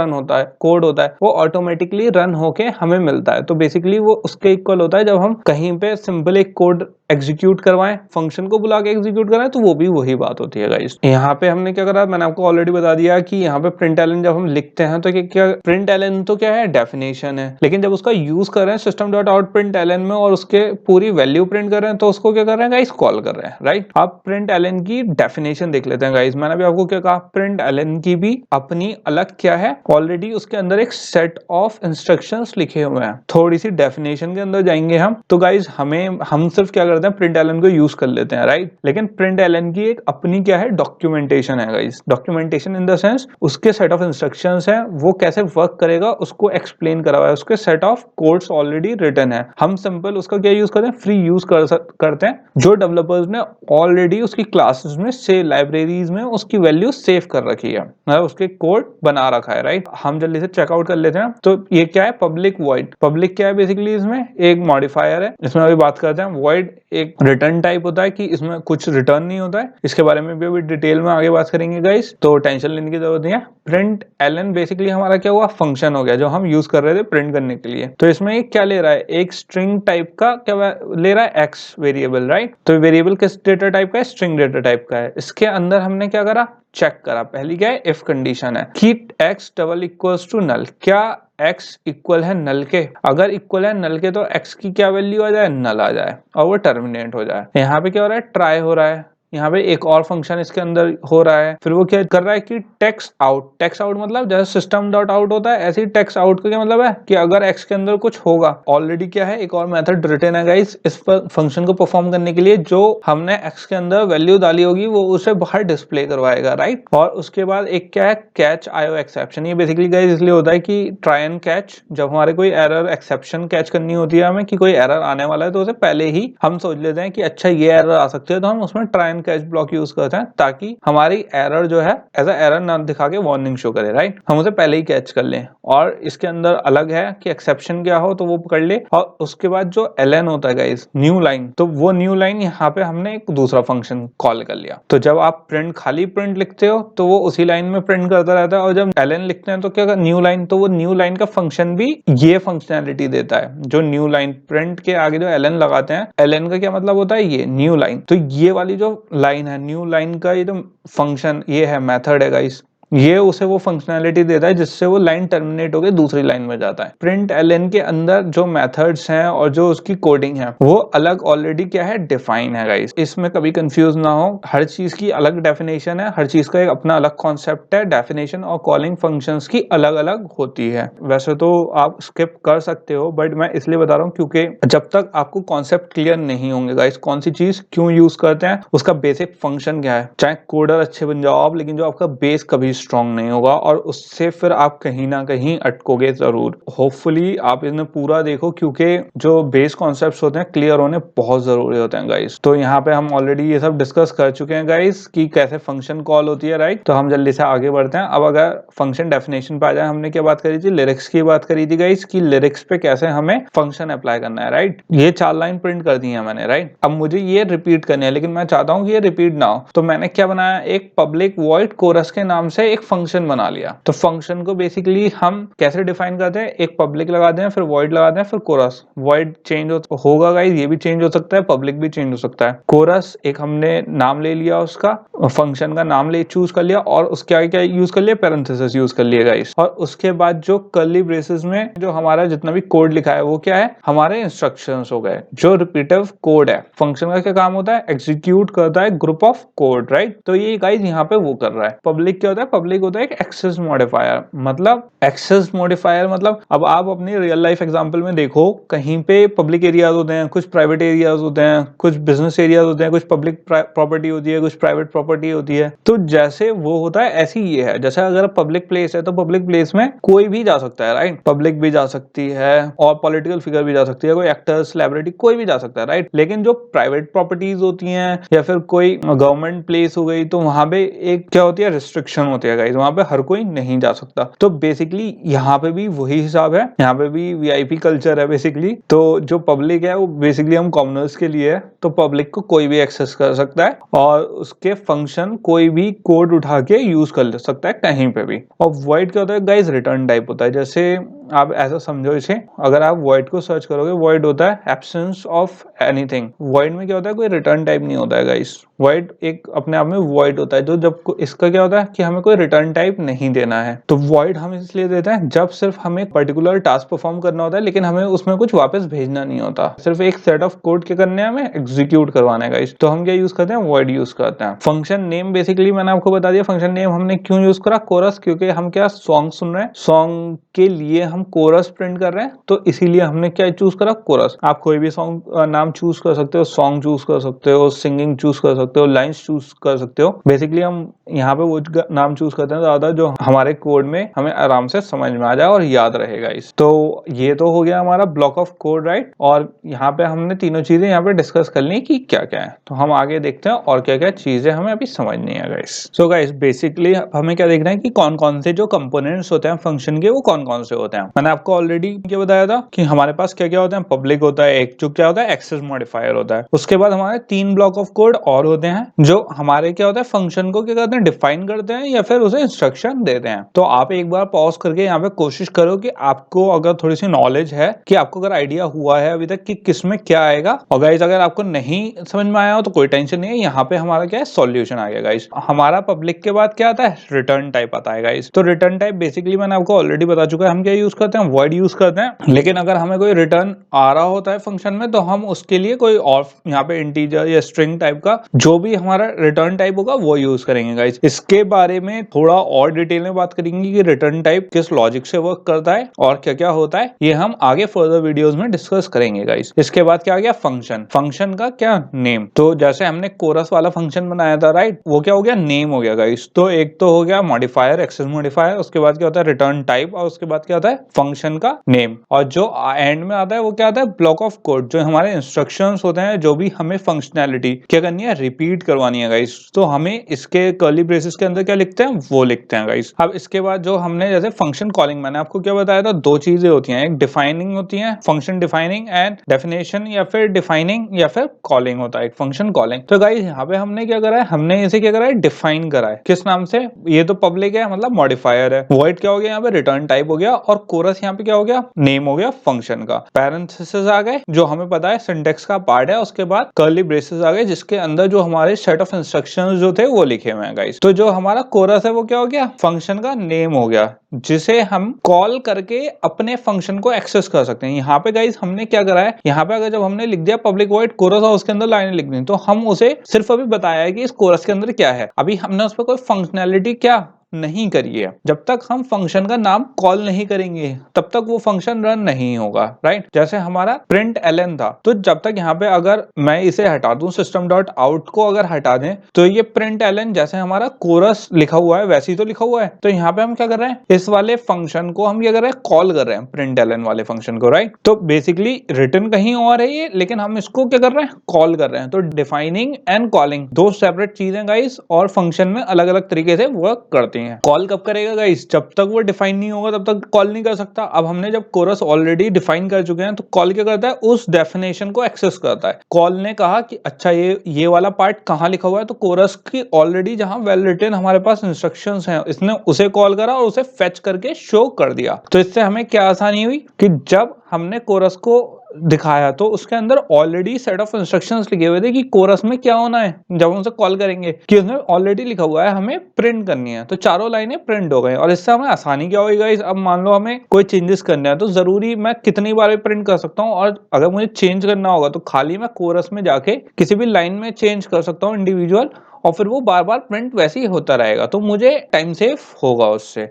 होता है वो ऑटोमेटिकली रन होके हमें मिलता है। तो बेसिकली वो उसके इक्वल होता है जब हम कहीं पे सिंपल एक कोड एग्जीक्यूट करवाएं, फंक्शन को बुला के एग्जीक्यूट कराएं, तो वो भी वही बात होती है गाइस। यहाँ पे हमने क्या करा, मैंने आपको ऑलरेडी बता दिया कि यहाँ पे प्रिंट जब हम लिखते हैं तो क्या प्रिंट तो क्या है, डेफिनेशन है, लेकिन जब उसका यूज कर रहे हैं सिस्टम डॉट आउट प्रिंट में और उसके पूरी वैल्यू प्रिंट कर रहे हैं तो उसको क्या कर रहे हैं गाइस, कॉल कर रहे हैं, राइट। आप प्रिंट की डेफिनेशन देख लेते हैं गाइस। मैंने भी आपको क्या कहा, प्रिंट की भी अपनी अलग क्या है, ऑलरेडी उसके अंदर एक सेट ऑफ इंस्ट्रक्शंस लिखे हुए हैं। थोड़ी सी डेफिनेशन के अंदर जाएंगे हम तो गाइस हम सिर्फ क्या करते हैं, प्रिंट को यूज कर लेते हैं, राइट। लेकिन प्रिंट की एक अपनी क्या है, डॉक्यूमेंटेशन है guys. Documentation in the sense उसके सेट ऑफ इंस्ट्रक्शंस है, वो कैसे वर्क करेगा उसको एक्सप्लेन करा हुआ है, उसके set of codes already written है। हम सिंपल उसका क्या यूज करते हैं, फ्री यूज करते हैं, जो डेवलपर्स ने ऑलरेडी उसकी क्लासेस में से लाइब्रेरीज में उसकी वैल्यू सेव कर रखी है, मतलब उसके कोड बना रखा है, राइट। हम जल्दी से चेकआउट कर लेते हैं। तो ये क्या है, पब्लिक वॉइड। पब्लिक क्या है, बेसिकली इसमें एक मॉडिफायर है, इसमें अभी बात करते हैं। वॉइड एक रिटर्न टाइप होता है कि इसमें कुछ रिटर्न नहीं होता है, इसके बारे में भी अभी डिटेल में आगे बात करेंगे गाइस, तो टेंशन लेने की जरूरत नहीं है। प्रिंट बेसिकली हमारा क्या हुआ, फंक्शन हो गया जो हम यूज कर रहे थे प्रिंट करने के लिए। तो इसमें एक क्या ले रहा है, एक स्ट्रिंग टाइप का क्या ले रहा है, एक्स वेरिएबल, राइट। तो वेरिएबल किस डेटा टाइप का है, स्ट्रिंग डेटा टाइप का है। इसके अंदर हमने क्या करा, चेक करा। पहली क्या है, इफ कंडीशन है कि x double equals to null, क्या x इक्वल है नल के। अगर इक्वल है नल के तो x की क्या वैल्यू आ जाए, नल आ जाए और वो टर्मिनेट हो जाए। यहाँ पे क्या हो रहा है, ट्राई हो रहा है। यहाँ पे एक और फंक्शन इसके अंदर हो रहा है, फिर वो क्या कर रहा है कि टेक्स्ट आउट मतलब जैसे सिस्टम डॉट आउट होता है ऐसे ही टेक्स्ट आउट का क्या मतलब है कि अगर x के अंदर कुछ होगा, ऑलरेडी क्या है, एक और मेथड रिटन है गाइस इस फंक्शन को परफॉर्म करने के लिए, जो हमने x के अंदर वैल्यू डाली होगी वो उसे बाहर डिस्प्ले करवाएगा, राइट। और उसके बाद एक क्या है, कैच आईओ एक्सेप्शन। ये बेसिकली गाइस इसलिए होता है कि ट्राई एंड कैच, जब हमारे कोई एरर एक्सेप्शन कैच करनी होती है हमें कि कोई एरर आने वाला है, तो उसे पहले ही हम सोच लेते हैं कि अच्छा ये एरर आ सकती है, तो हम उसमें ट्राई कैच ब्लॉक यूज करते हैं ताकि हमारी एरर जो है एज अ एरर ना दिखा के वार्निंग शो करे, राइट। हम उसे पहले ही कैच कर लें। और इसके अंदर अलग है कि एक्सेप्शन क्या हो तो वो पकड़ ले। और उसके बाद जो एलएन होता है गाइस, न्यू लाइन, तो वो न्यू लाइन यहाँ पे हमने एक दूसरा फंक्शन कॉल कर लिया। तो जब आप खाली प्रिंट लिखते हो तो वो उसी लाइन में प्रिंट करता रहता है, और जब एलएन लिखते हैं तो क्या न्यू लाइन, तो वो न्यू लाइन का फंक्शन भी ये फंक्शनैलिटी देता है। जो न्यू लाइन प्रिंट के आगे जो एलएन लगाते हैं, एलएन का क्या मतलब होता है, ये न्यू लाइन। तो ये वाली जो लाइन है, न्यू लाइन का ये जो फंक्शन ये है, मेथड है गाइस, ये उसे वो फंक्शनैलिटी देता है जिससे वो लाइन टर्मिनेट होकर दूसरी लाइन में जाता है। प्रिंट एलएन के अंदर जो मेथड्स हैं और जो उसकी कोडिंग है वो अलग ऑलरेडी क्या है, डिफाइन है गाइस। इसमें कभी कंफ्यूज ना हो, हर चीज की अलग डेफिनेशन है, हर चीज का एक अपना अलग कॉन्सेप्ट है। डेफिनेशन और कॉलिंग फंक्शंस की अलग अलग होती है। वैसे तो आप स्किप कर सकते हो, बट मैं इसलिए बता रहा हूँ क्योंकि जब तक आपको कॉन्सेप्ट क्लियर नहीं होंगे गाइस, कौन सी चीज क्यों यूज करते हैं, उसका बेसिक फंक्शन क्या है, चाहे कोडर अच्छे बन जाओ आप, लेकिन जो आपका बेस कभी स्ट्रांग नहीं होगा और उससे फिर आप कहीं ना कहीं अटकोगे जरूर। होपफुली आप इन्हें पूरा देखो, क्योंकि जो बेस कॉन्सेप्ट्स होते हैं क्लियर होने बहुत जरूरी होते हैं गाइस। तो यहाँ पे हम ऑलरेडी ये सब डिस्कस कर चुके हैं गाइस कि कैसे फंक्शन कॉल होती है, राइट। तो हम जल्दी से आगे बढ़ते हैं। अब अगर फंक्शन डेफिनेशन पे आ जाए, हमने क्या बात करी थी, लिरिक्स की बात करी थी गाइस कि लिरिक्स पे कैसे हमें फंक्शन अप्लाई करना है, राइट। ये 4 लाइन प्रिंट कर दी है मैंने, राइट। अब मुझे ये रिपीट करनी है, लेकिन मैं चाहता हूँ कि ये रिपीट ना हो, तो मैंने क्या बनाया, एक पब्लिक वॉइड कोरस के नाम से एक फंक्शन बना लिया। तो फंक्शन को बेसिकली हम कैसे डिफाइन करते हैं, एक पब्लिक लगाते हैं, फिर वॉइड लगाते हैं, फिर कोरस। वॉइड चेंज होगा गाइस, ये भी चेंज हो सकता है, पब्लिक भी चेंज हो सकता है। कोरस एक हमने नाम ले लिया, उसका फंक्शन का नाम ले चूज कर लिया, और उसके आगे क्या यूज कर लिया, पैरेंथेसिस यूज कर लिया गाइस। और उसके बाद जो कर्ली ब्रेसेस में जो हमारा जितना भी कोड लिखा है वो क्या है, हमारे इंस्ट्रक्शंस हो गए, जो रिपीटिव कोड है। फंक्शन का क्या काम होता है, एग्जीक्यूट करता है ग्रुप ऑफ कोड, राइट। तो ये गाइस यहाँ पे वो कर रहा है। पब्लिक क्या होता है, पब्लिक होता है एक एक्सेस मॉडिफायर। मतलब एक्सेस मॉडिफायर मतलब अब आप अपनी रियल लाइफ एग्जांपल में देखो, कहीं पे पब्लिक एरियाज होते हैं, कुछ प्राइवेट एरियाज होते हैं, कुछ बिजनेस एरियाज होते हैं, कुछ पब्लिक प्रॉपर्टी होती है, कुछ प्राइवेट प्रॉपर्टी होती है। तो जैसे वो होता है ऐसी ये है, जैसे अगर पब्लिक प्लेस है तो पब्लिक प्लेस में कोई भी जा सकता है, राइट। पब्लिक भी जा सकती है और पॉलिटिकल फिगर भी जा सकती है, कोई एक्टर सेलिब्रिटी कोई भी जा सकता है, राइट। लेकिन जो प्राइवेट प्रॉपर्टीज होती हैं या फिर कोई गवर्नमेंट प्लेस हो गई, तो वहां पे एक क्या होती है, रिस्ट्रिक्शन होती है। है गाइस, वहाँ पे हर कोई नहीं जा सकता। तो बेसिकली यहाँ पे भी वही हिसाब है, यहाँ पे भी वीआईपी कल्चर है बेसिकली। तो जो पब्लिक है वो बेसिकली हम कॉमनर्स के लिए है, तो पब्लिक को कोई भी एक्सेस कर सकता है और उसके फंक्शन कोई भी कोड उठा के यूज कर सकता है कहीं पे भी। और वॉइड क्या होता है गाइस, रिटर्न टाइप होता है। जैसे आप ऐसा समझो इसे, अगर आप वॉइड को सर्च करोगे, वॉइड होता है एब्सेंस ऑफ एनीथिंग। वॉइड में क्या होता है, कोई रिटर्न टाइप नहीं होता है गाइस। वॉइड एक अपने आप में वॉइड होता है, जो जब इसका क्या होता है कि हमें कोई रिटर्न टाइप नहीं देना है। तो वॉइड हम इसलिए देते हैं जब सिर्फ हमें पर्टिकुलर टास्क परफॉर्म करना होता है, लेकिन हमें उसमें कुछ वापस भेजना नहीं होता, सिर्फ एक सेट ऑफ कोड के करने हमें एग्जीक्यूट करवाना है गाइस। तो हम क्या यूज करते हैं, वॉइड यूज करते हैं। फंक्शन नेम बेसिकली मैंने आपको बता दिया, फंक्शन नेम हमने क्यों यूज करा, कोरस, क्योंकि हम क्या सॉन्ग सुन रहे हैं, सॉन्ग के लिए हम कोरस प्रिंट कर रहे हैं, तो इसीलिए हमने क्या चूज करा, कोरस। आप कोई भी सॉन्ग नाम चूज कर सकते हो, सॉन्ग चूज कर सकते हो, सिंगिंग चूज कर सकते हो, लाइंस चूज कर सकते हो। बेसिकली हम यहाँ पे वो नाम चूज करते हैं ज्यादा जो हमारे कोड में हमें आराम से समझ में आ जाए और याद रहेगा इस। तो ये तो हो गया हमारा ब्लॉक ऑफ कोड, राइट। और यहाँ पे हमने तीनों चीजें यहाँ पे डिस्कस कर ली कि क्या क्या है। तो हम आगे देखते हैं और क्या क्या चीजें हमें अभी समझनी है गाइस। सो गाइस बेसिकली हमें क्या देखना है कि कौन कौन से जो कंपोनेंट्स होते हैं फंक्शन के, वो कौन कौन से होते हैं। मैंने आपको ऑलरेडी क्या बताया था कि हमारे पास क्या क्या होते हैं, पब्लिक होता है एक, जो क्या होता है एक्सेस मॉडिफायर होता है। उसके बाद हमारे 3 ब्लॉक ऑफ कोड और होते हैं जो हमारे क्या होता है फंक्शन को क्या करते हैं, डिफाइन करते हैं या फिर उसे इंस्ट्रक्शन देते हैं। तो आप एक बार पॉज करके यहाँ पे कोशिश करो कि आपको अगर थोड़ी सी नॉलेज है, कि आपको अगर आइडिया हुआ है अभी तक कि किसमें क्या आएगा। और गाइस अगर आपको नहीं समझ में आया हो तो कोई टेंशन नहीं है, यहाँ पे हमारा क्या है सॉल्यूशन आ गया गाइस। हमारा पब्लिक के बाद क्या आता है, रिटर्न टाइप आता है गाइस। तो रिटर्न टाइप बेसिकली मैंने आपको ऑलरेडी बता चुका है, हम क्या यूज करते हैं, वॉइड यूज करते हैं। लेकिन अगर हमें कोई रिटर्न आ रहा होता है फंक्शन में, तो हम उसके लिए कोई और यहाँ पे इंटीजर या स्ट्रिंग टाइप का जो भी हमारा रिटर्न टाइप होगा वो यूज करेंगे गाइस। इसके बारे में थोड़ा और डिटेल में बात करेंगे कि रिटर्न टाइप किस लॉजिक से वर्क करता है और क्या क्या होता है, ये हम आगे फर्दर वीडियोस में डिस्कस करेंगे गाइस। इसके बाद क्या आ गया, फंक्शन। फंक्शन का क्या, नेम। तो जैसे हमने कोरस वाला फंक्शन बनाया था, राइट, वो क्या हो गया, नेम हो गया गाइस। तो एक तो हो गया मॉडिफायर, एक्सेस मॉडिफायर, उसके बाद क्या होता है रिटर्न टाइप, और उसके बाद क्या होता है फंक्शन का नेम। और जो एंड में आता है वो क्या आता है, ब्लॉक ऑफ कोड, जो हमारे इंस्ट्रक्शंस होते हैं, जो भी हमें फंक्शनैलिटी क्या करनी है, रिपीट करवानी है गाइस। तो हमें इसके कर्ली ब्रेसेस के अंदर क्या लिखते हैं, वो लिखते हैं गाइस। अब इसके बाद जो हमने जैसे फंक्शन कॉलिंग, मैंने आपको क्या बताया था, 2 चीजें होती हैं, एक डिफाइनिंग होती है, फंक्शन डिफाइनिंग, एंड डेफिनेशन या फिर डिफाइनिंग या फिर कॉलिंग होता है एक फंक्शन कॉलिंग। तो गाइस यहाँ पे हमने क्या करा है, हमने इसे क्या करा है, डिफाइन करा है। किस नाम से, ये तो पब्लिक है मतलब मॉडिफायर है, वॉइड क्या हो गया यहाँ पे, रिटर्न टाइप हो गया, और कोरस यहाँ पे क्या हो गया, नेम हो गया फंक्शन का। पैरेंथेसिस आ गए जो हमें पता है सिंटेक्स का पार्ट है, उसके बाद कर्ली ब्रेसेस आ गए जिसके अंदर जो हमारे सेट ऑफ इंस्ट्रक्शंस जो थे वो लिखे हुए हैं गाइस। तो जो हमारा कोरस है वो क्या हो गया, फंक्शन का नेम हो गया, जिसे हम कॉल करके अपने फंक्शन को एक्सेस कर सकते हैं। यहाँ पे गाइस हमने क्या करा है, यहाँ पे अगर जब हमने लिख दिया पब्लिक वॉइड कोरस और उसके अंदर लाइनें लिख दी, तो हम उसे सिर्फ अभी बताया है कि इस कोरस के अंदर क्या है, अभी हमने उस पर कोई फंक्शनैलिटी क्या नहीं करिए। जब तक हम फंक्शन का नाम कॉल नहीं करेंगे तब तक वो फंक्शन रन नहीं होगा, राइट। जैसे हमारा प्रिंट एलन था, तो जब तक यहाँ पे अगर मैं इसे हटा दूं, सिस्टम डॉट आउट को अगर हटा दें, तो ये प्रिंट एलन जैसे हमारा कोरस लिखा हुआ है वैसे ही तो लिखा हुआ है। तो यहाँ पे हम क्या कर रहे हैं, इस वाले फंक्शन को हम क्या कर रहे हैं, कॉल कर रहे हैं प्रिंट एलन वाले फंक्शन को, राइट। तो बेसिकली रिटर्न कहीं और है ये, लेकिन हम इसको क्या कर रहे हैं, कॉल कर रहे हैं। तो डिफाइनिंग एंड कॉलिंग 2 सेपरेट चीजें गाइस, और फंक्शन में अलग अलग तरीके से वर्क करती हैं। कॉल कब करेगा गाइस, जब तक वो डिफाइन नहीं होगा तब तक कॉल नहीं कर सकता। अब हमने जब कोरस ऑलरेडी डिफाइन कर चुके हैं, तो कॉल क्या करता है, उस डेफिनेशन को एक्सेस करता है। कॉल ने कहा कि अच्छा ये वाला पार्ट कहाँ लिखा हुआ है, तो कोरस की ऑलरेडी जहां वेल रिटन हमारे पास इंस्ट्रक्शंस हैं, इसने उसे कॉल करा और उसे फेच करके शो कर दिया। तो इससे हमें क्या आसानी हुई कि जब हमने कोरस को दिखाया तो उसके अंदर ऑलरेडी सेट ऑफ इंस्ट्रक्शंस लिखे हुए थे कि कोरस में क्या होना है, जब हम उसे कॉल करेंगे कि उसमें ऑलरेडी लिखा हुआ है हमें प्रिंट करनी है। तो चारों लाइनें प्रिंट हो गई, और इससे हमें आसानी क्या होगी गाइस, अब मान लो हमें कोई चेंजेस करने हैं, तो जरूरी मैं कितनी बार भी प्रिंट कर सकता हूँ, और अगर मुझे चेंज करना होगा तो खाली मैं कोरस में जाके किसी भी लाइन में चेंज कर सकता हूँ इंडिविजुअल, और फिर वो बार बार प्रिंट वैसे ही होता रहेगा, तो मुझे टाइम सेव होगा उससे।